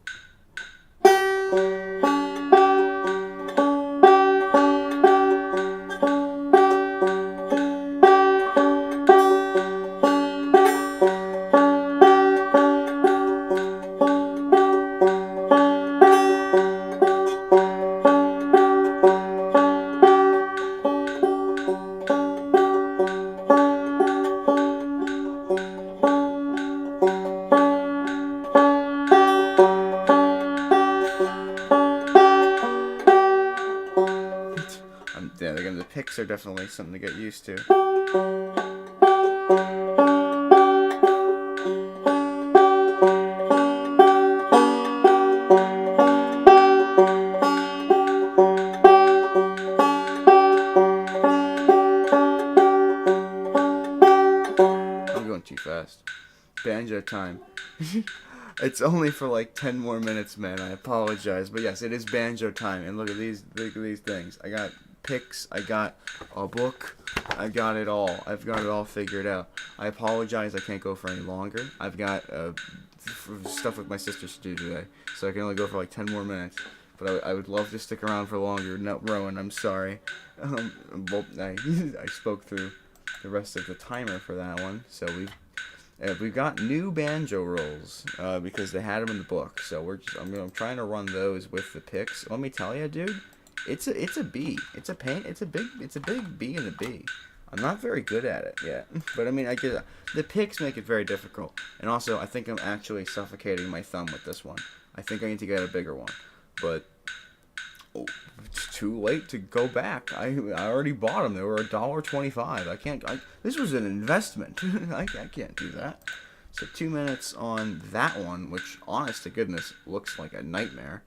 Yeah, again, the picks are definitely something to get used to. I'm going too fast. Banjo time. It's only for like 10 more minutes, man. I apologize, but yes, it is banjo time. And look at these things. I got picks. I got a book. I got it all. I've got it all figured out. I apologize. I can't go for any longer. I've got stuff with my sisters to do today, so I can only go for like 10 more minutes. But I would love to stick around for longer. No, Rowan, I'm sorry. Well, I spoke through the rest of the timer for that one, so we've got new banjo rolls because they had them in the book. So I'm trying to run those with the picks. Let me tell you, dude, it's a B. It's a big B in the B. I'm not very good at it yet, but I mean, I get it. The picks make it very difficult, and also I think I'm actually suffocating my thumb with this one. I think I need to get a bigger one, but it's too late to go back. I already bought them. They were $1.25. This was an investment. I can't do that. So 2 minutes on that one, which, honest to goodness, looks like a nightmare.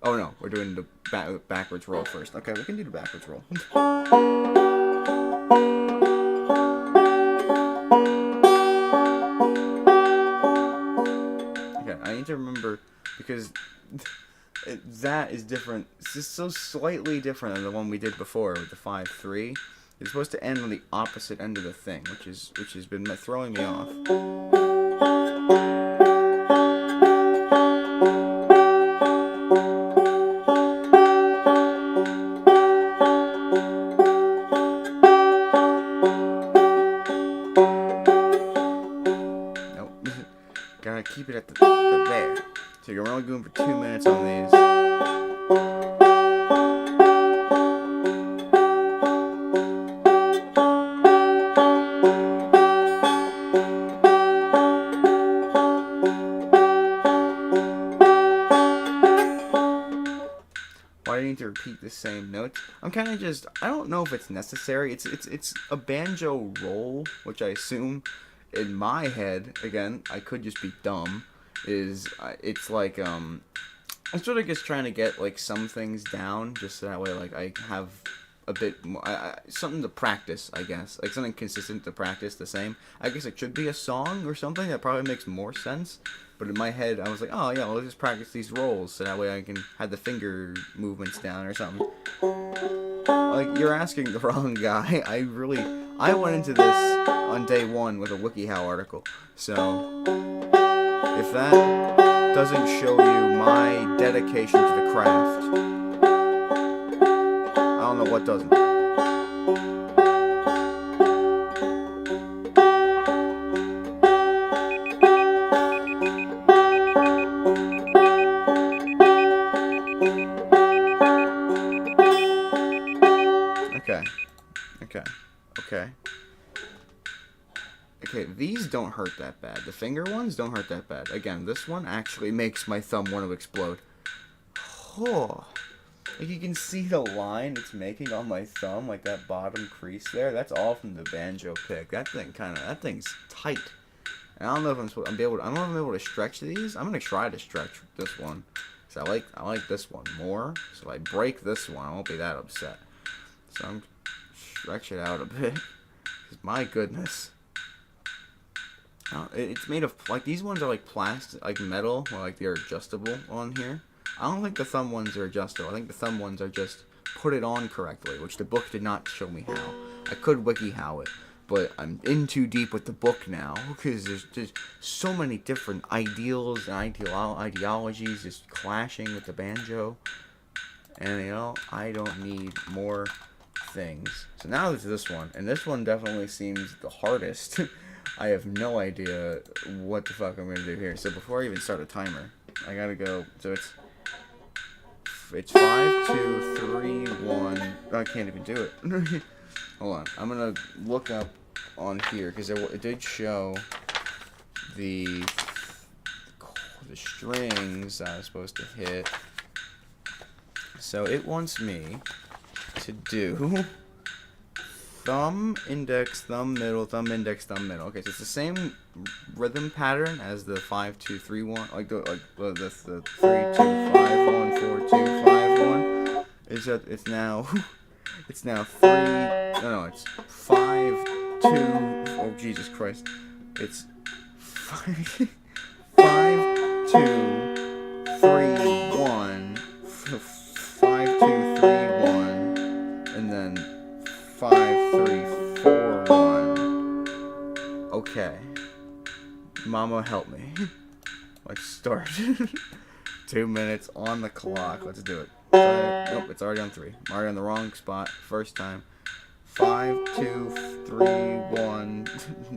Oh no, we're doing the backwards roll first. Okay, we can do the backwards roll. Okay, I need to remember because that is different. It's just so slightly different than the one we did before with the 5-3. It's supposed to end on the opposite end of the thing, which has been throwing me off. Nope. Gotta keep it at the there. So you're only going for 2 minutes on these. repeat the same notes. I'm kind of just, I don't know if it's necessary. It's a banjo roll, which I assume in my head, again, I could just be dumb, is it's like I'm sort of just trying to get like some things down, just so that way like I have a bit more, something to practice, I guess, like something consistent to practice the same. I guess it should be a song or something that probably makes more sense. But in my head, I was like, oh yeah, let's just practice these rolls, so that way I can have the finger movements down or something. Like, you're asking the wrong guy. I went into this on day one with a WikiHow article. So, if that doesn't show you my dedication to the craft, I don't know what doesn't. Okay, these don't hurt that bad. The finger ones don't hurt that bad. Again, this one actually makes my thumb want to explode. Oh. Like, you can see the line it's making on my thumb, like that bottom crease there. That's all from the banjo pick. That thing's tight. And I don't know if I don't know if I'm able to stretch these. I'm gonna try to stretch this one. So I like this one more. So if I break this one, I won't be that upset. So I'm stretch it out a bit. Cause my goodness. It's made of, like, these ones are like plastic, like metal, or like they're adjustable on here. I don't think the thumb ones are adjustable. I think the thumb ones are just put it on correctly, which the book did not show me how. I could WikiHow it, but I'm in too deep with the book now, because there's just so many different ideals and ideologies just clashing with the banjo. And, you know, I don't need more things. So now there's this one, and this one definitely seems the hardest. I have no idea what the fuck I'm going to do here. So before I even start a timer, I gotta go. So it's 5, 2, 3, 1. I can't even do it. Hold on. I'm going to look up on here, because it did show the strings I was supposed to hit. So it wants me to do thumb, index, thumb, middle, thumb, index, thumb, middle. Okay, so it's the same rhythm pattern as the 5, 2, 3, 1, like the 3, 2, 5, 1, 4, 2, 5, 1. It's now 3. No, it's 5, 2. Oh Jesus Christ! It's 5, 5, 2, 3, 1. 5, 2, 3, 1, and then 5, 3, 4, 1. Okay. Mama, help me. Let's start. 2 minutes on the clock. Let's do it. Nope, it's already on 3. I'm already on the wrong spot. First time. 5, 2, 3, 1.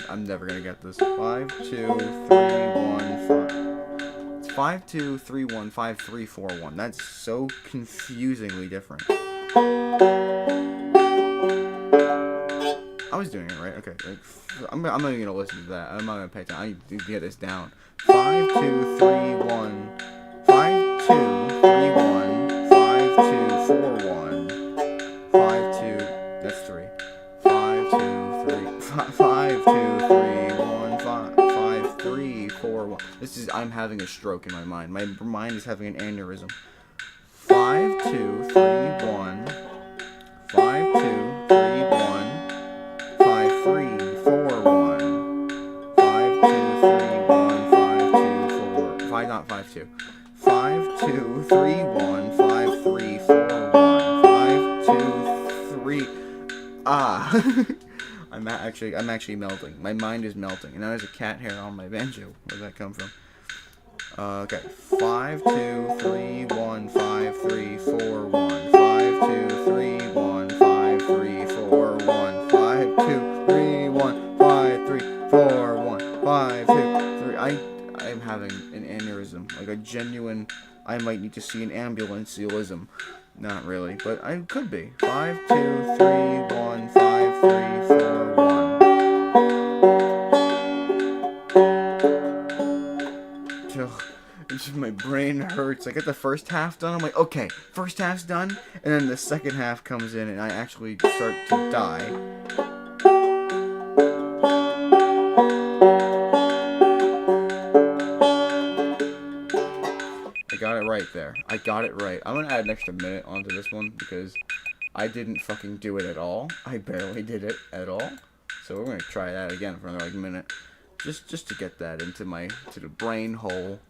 I'm never gonna get this. 5, 2, 3, 1, 5. 5, 2, 3, 1, 5, 3, 4, 1. That's so confusingly different. I was doing it right. Okay. Like, I'm not even gonna listen to that. I'm not gonna pay attention. I need to get this down. 5, 2, 3, 1. 5, 2, 3, 1. 5, 2, 4, 1. 5, 2. That's 3. 5, 2, 3. 5, 2, 3, 1. 5, 3, 4, 1. I'm having a stroke in my mind. My mind is having an aneurysm. 5, 2, 3, 1. 5, 2, 3, 1. 5, 3, 4, 1. 5, 2, 3, 1. 5, 2, 4. 5, not 5, 2. 5, 2, 3, 1. 5, 3, 4, 1. 5, 2, 3. Ah. I'm actually melting. My mind is melting. And now there's a cat hair on my banjo. Where'd that come from? Okay. 5, 2, 3, 1. 5, 3, 4, 1. 5, 2, 3, 1. 5, 3, 4, 1. 5, 2, 3, 1. 5, 3, 4, 1. 5, 2, 3. I'm having an aneurysm. Like a genuine, I might need to see an ambulance-ism. Not really, but I could be. 5, 2, 3, 1. 5, 3, 4, 1. My brain hurts. I get the first half done. I'm like, okay, first half's done, and then the second half comes in, and I actually start to die. I got it right there. I got it right. I'm gonna add an extra minute onto this one because I didn't fucking do it at all. I barely did it at all. So we're gonna try that again for another minute, just to get that into the brain hole.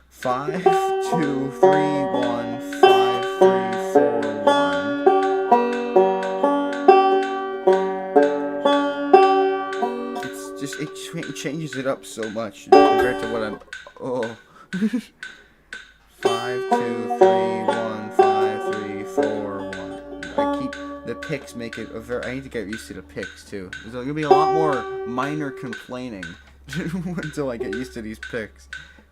5, 2, 3, 1, 5, 3, 4, 1. It's just it changes it up so much compared to what I'm. Oh. 5, 2, 3, 1, 5, 3, 4, 1. I keep the picks make it a very. I need to get used to the picks too. There's gonna be a lot more minor complaining until I get used to these picks.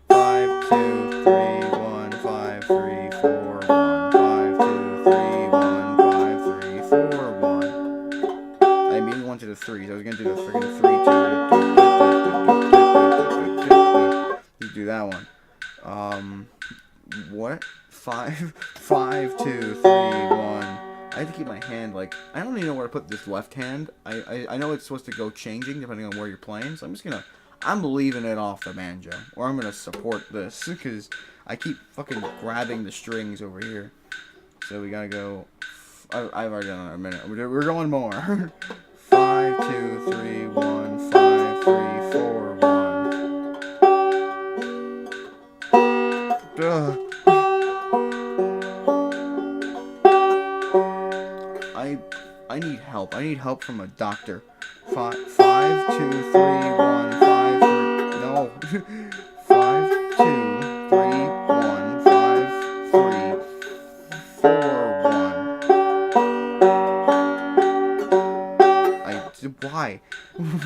5, 2, 3, 1, 5, 3, 4, 1. 5, 2, 3, 1, 5, 3, 4, 1. I immediately went to the threes. I was gonna do the freaking 3, 2. Do that one. What? 5, 5, 2, 3, 1. I have to keep my hand like I don't even know where to put this left hand. I know it's supposed to go changing depending on where you're playing, so I'm leaving it off the banjo, or I'm gonna support this because I keep fucking grabbing the strings over here. So we gotta go. I've already done it a minute. We're going more. 5, 2, 3, 1, 5, 3, 4, 1. Duh. I need help. I need help from a doctor. 5, 2, 3, 1, 5, 3. No. 5, 2, 3, 1, 5, 3, 4, 1. Why?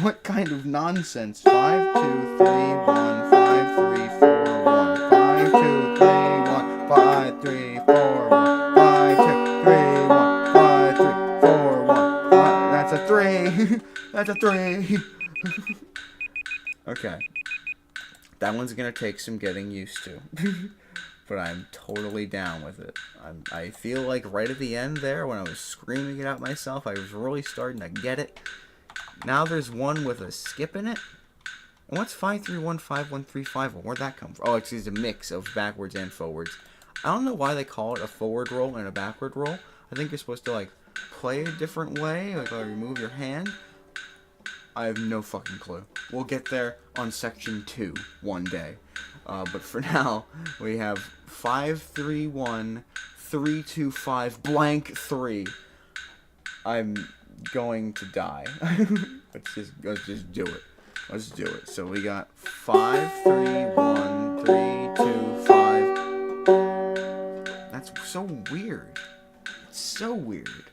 What kind of nonsense? 5, 2, 3, 1, 5, 3, 4, 1. 5, 2, 3, 1, 5, 3, 4, 1. 5, 2, 3, 1, 5, 3, 4, 1. That's a 3. That's a 3. Okay. That one's gonna take some getting used to. But I'm totally down with it. I feel like right at the end there, when I was screaming it out myself, I was really starting to get it. Now there's one with a skip in it. And what's 5, 3, 1, 5, 1, 3, 5? Where'd that come from? Oh, it's a mix of backwards and forwards. I don't know why they call it a forward roll and a backward roll. I think you're supposed to like play a different way, like remove your hand. I have no fucking clue. We'll get there on section 2 one day. But for now, we have 5, 3, 1, 3, 2, 5, blank 3. I'm going to die. let's just do it. Let's do it. So we got 5, 3, 1, 3, 2, 5. That's so weird. It's so weird.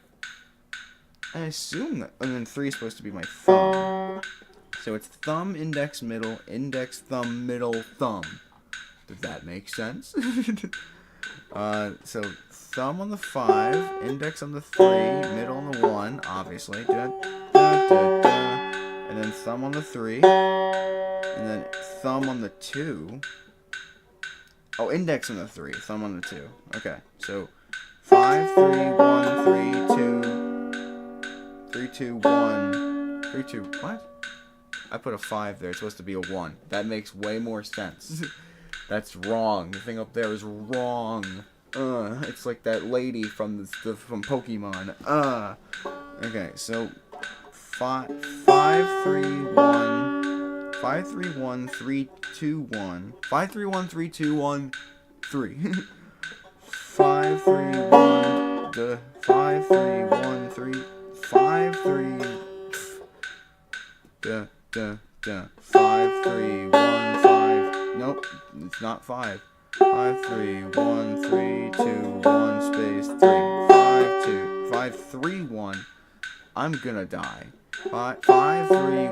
I assume that, and then 3 is supposed to be my thumb. So it's thumb, index, thumb, middle, thumb. Does that make sense? So thumb on the 5, index on the 3, middle on the 1, obviously. Da, da, da, da. And then thumb on the 3, and then thumb on the 2. Oh, index on the 3, thumb on the 2. Okay, so 5, 3, 1, 3, 2, 3, 2, 1, 3, 2. What? I put a 5 there. It's supposed to be a 1. That makes way more sense. That's wrong. The thing up there is wrong. It's like that lady from Pokemon. Okay, so 5, 3, 1, 5, 3, 1, 3, 2, 1, 5, 3, 1, 3, 2, 1, 3. 5, 3, 1, 5, 3, 1, 3, 5, 3, 5, 3, 1, 5. Nope, it's not 5. 5, 3, 1, 3, 2, 1, space 3. 5, 2, 5, 3, 1. I'm gonna die. 5, 3,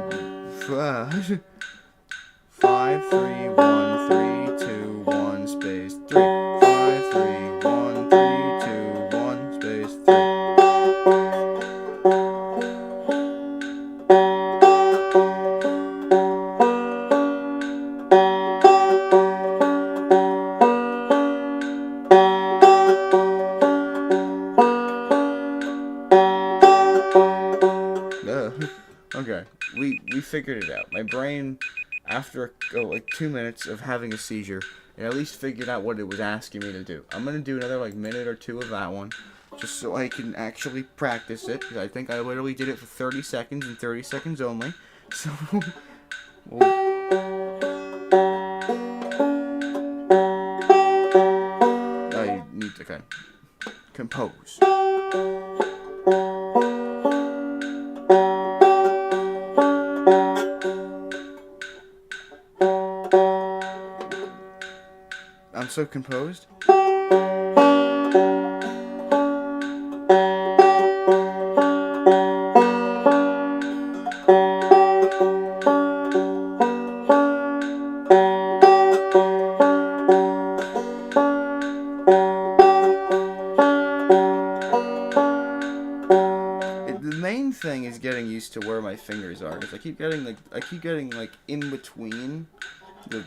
5, 3, 1, 3, 2, 1, space 3. 5, 3, 1, 3, 2, 1, space 3. figured it out. My brain, after like 2 minutes of having a seizure, it at least figured out what it was asking me to do. I'm gonna do another like minute or two of that one, just so I can actually practice it. Because I think I literally did it for 30 seconds and 30 seconds only. So, I need to kind of compose. I'm so composed. The main thing is getting used to where my fingers are, because I keep getting like in between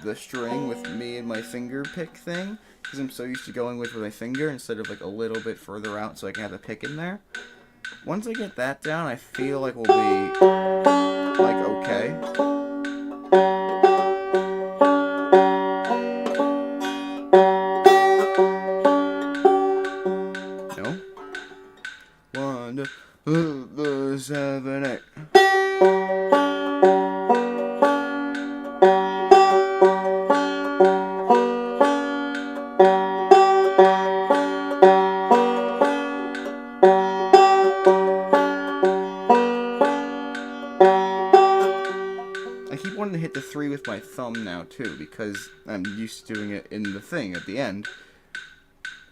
the string with me and my finger pick thing, because I'm so used to going with my finger instead of like a little bit further out so I can have the pick in there. Once I get that down, I feel like we'll be like okay. No? 1, 2, 7, 8. I keep wanting to hit the 3 with my thumb now too, because I'm used to doing it in the thing at the end.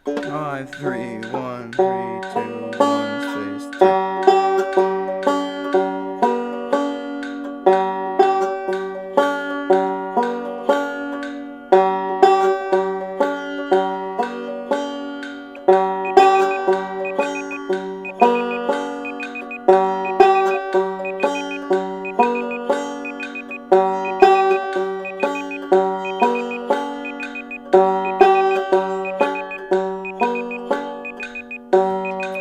5, 3, 1, 3, 2, 1, space 2.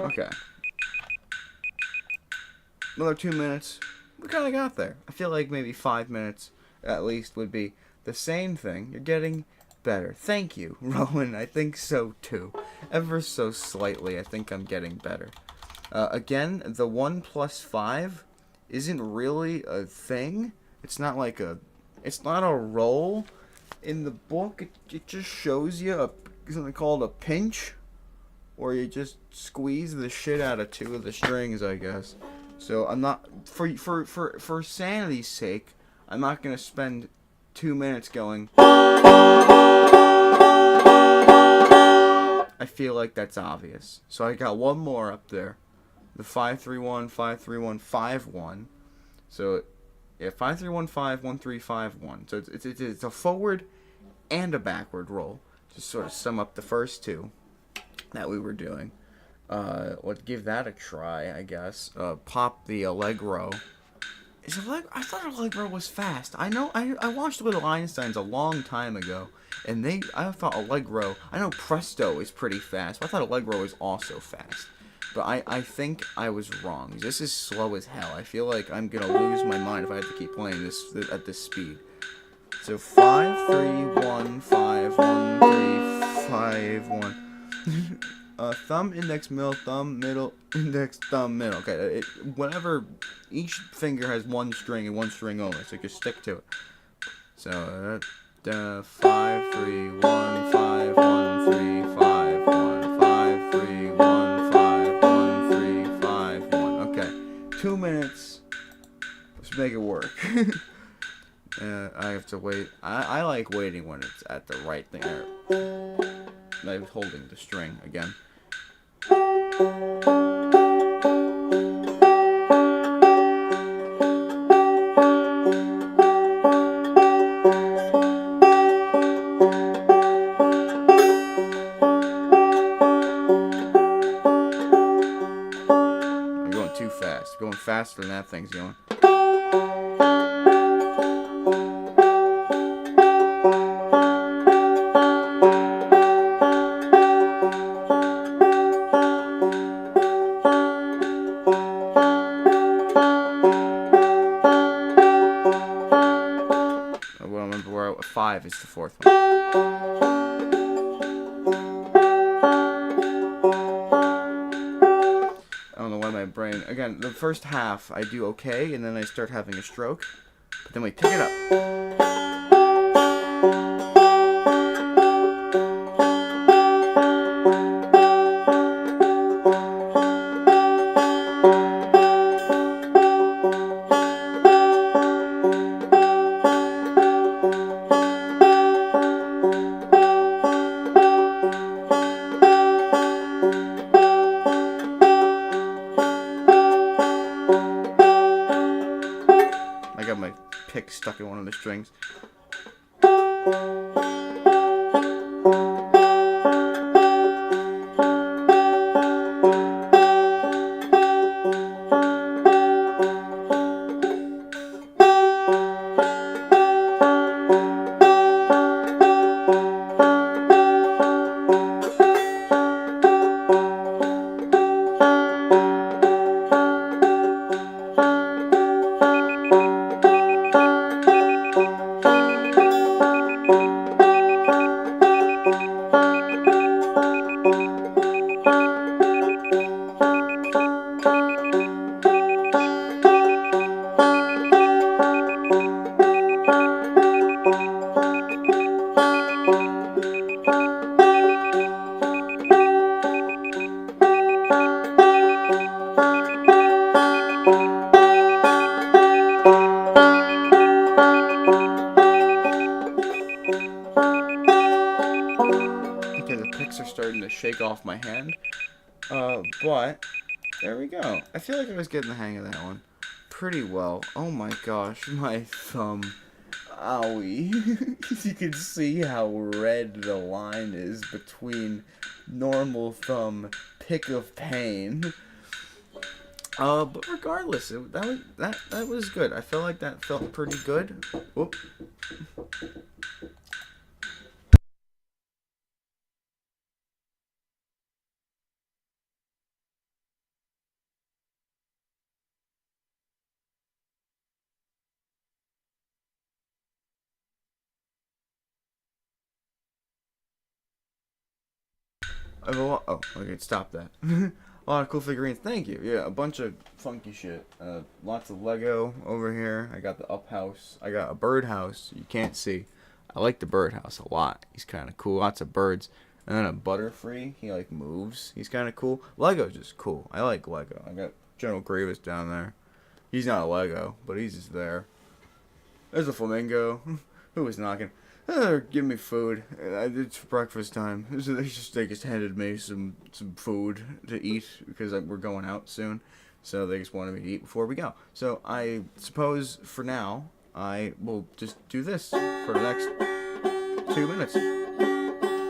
Okay. Another 2 minutes. We kind of got there. I feel like maybe 5 minutes at least would be the same thing. You're getting better. Thank you, Rowan. I think so too. Ever so slightly, I think I'm getting better. Again, the 1 plus 5 isn't really a thing. It's not like it's not a roll. In the book, it just shows you something called a pinch, or you just squeeze the shit out of 2 of the strings, I guess. So I'm not, for sanity's sake, I'm not gonna spend 2 minutes going. I feel like that's obvious. So I got one more up there, the 5-3-1, 5-3-1, 5-1. So yeah, 5-3-1, 5-1, 3-5-1. So it's a forward and a backward roll. Just sort of sum up the first 2 that we were doing. Let's give that a try, I guess. Pop the Allegro. I thought Allegro was fast. I know. I watched Little Einsteins a long time ago, and I thought Allegro. I know Presto is pretty fast, but I thought Allegro was also fast. But I think I was wrong. This is slow as hell. I feel like I'm gonna lose my mind if I have to keep playing this at this speed. So 5-3-1, 5-1, 3-5-1. Thumb, index, middle, thumb, middle, index, thumb, middle. Okay, whenever each finger has 1 string and 1 string only, so you can stick to it. So 5-3-1, 5-1, 3-5-1, 5-3-1, 5-1, 3-5-1. Okay, 2 minutes. Let's make it work. I have to wait. I like waiting when it's at the right thing. I'm holding the string again. I'm going too fast. Going faster than that thing's going. Well, remember where 5 is the 4th one. I don't know why my brain... Again, the first half I do okay, and then I start having a stroke. But then we pick it up. I got my pick stuck in one of the strings. Okay, the picks are starting to shake off my hand. But there we go. I feel like I was getting the hang of that one pretty well. Oh my gosh, my thumb. Owie. You can see how red the line is between normal thumb, pick of pain. But regardless, that was good. I feel like that felt pretty good. Whoop. I have a lot. Oh, okay, stop that. A lot of cool figurines. Thank you. Yeah, a bunch of funky shit. Lots of Lego over here. I got the up house. I got a bird house. You can't see. I like the bird house a lot. He's kind of cool. Lots of birds. And then a Butterfree. He like moves. He's kind of cool. Lego's just cool. I like Lego. I got General Grievous down there. He's not a Lego, but he's just there. There's a flamingo. Who was knocking? Give me food. It's breakfast time. They just handed me some food to eat because we're going out soon. So they just wanted me to eat before we go. So I suppose for now I will just do this for the next 2 minutes.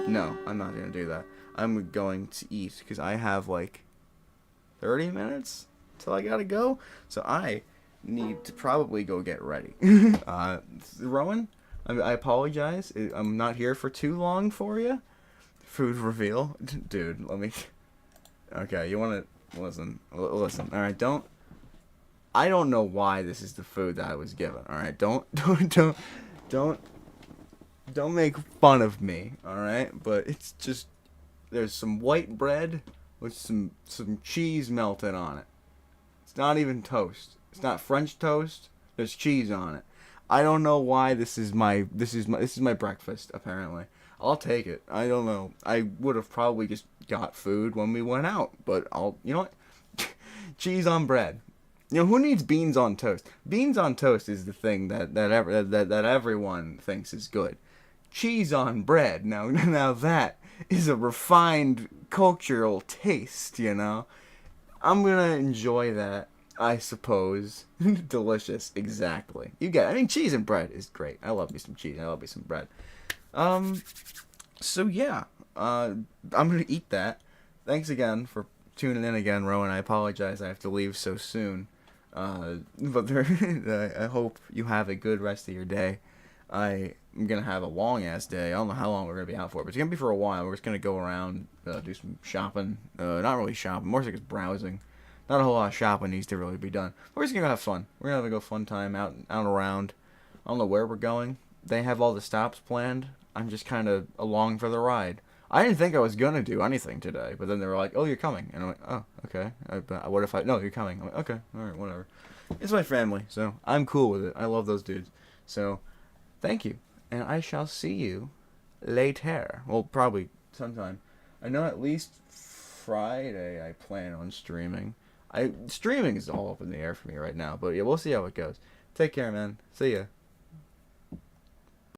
No, I'm not gonna do that. I'm going to eat because I have like 30 minutes till I gotta go. So I need to probably go get ready. Rowan, I apologize. I'm not here for too long for you. Food reveal. Dude, let me... Okay, you want to... Listen. Alright, don't... I don't know why this is the food that I was given. Alright, don't make fun of me. Alright, but it's just... There's some white bread with some cheese melted on it. It's not even toast. It's not French toast. There's cheese on it. I don't know why this is my breakfast, apparently. I'll take it. I don't know. I would have probably just got food when we went out, but you know what? Cheese on bread. You know, who needs beans on toast? Beans on toast is the thing that everyone thinks is good. Cheese on bread. Now that is a refined cultural taste, you know? I'm gonna enjoy that. I suppose. Delicious, exactly. You get it. I mean, cheese and bread is great. I love me some cheese. I love me some bread. So yeah. I'm gonna eat that. Thanks again for tuning in again, Rowan. I apologize I have to leave so soon. But I hope you have a good rest of your day. I'm gonna have a long ass day. I don't know how long we're gonna be out for, but it's gonna be for a while. We're just gonna go around, do some shopping. Not really shopping, more like just browsing. Not a whole lot of shopping needs to really be done. We're just gonna have fun. We're gonna have a fun time out and around. I don't know where we're going. they have all the stops planned. I'm just kind of along for the ride. I didn't think I was gonna do anything today, but then they were like, "Oh, you're coming," and I'm like, "Oh, okay." But what if I? No, you're coming. I'm like, "Okay, all right, whatever." It's my family, so I'm cool with it. I love those dudes. So, thank you, and I shall see you later. Well, probably sometime. I know at least Friday I plan on streaming. Streaming is all up in the air for me right now, but yeah, we'll see how it goes. Take care, man. See ya.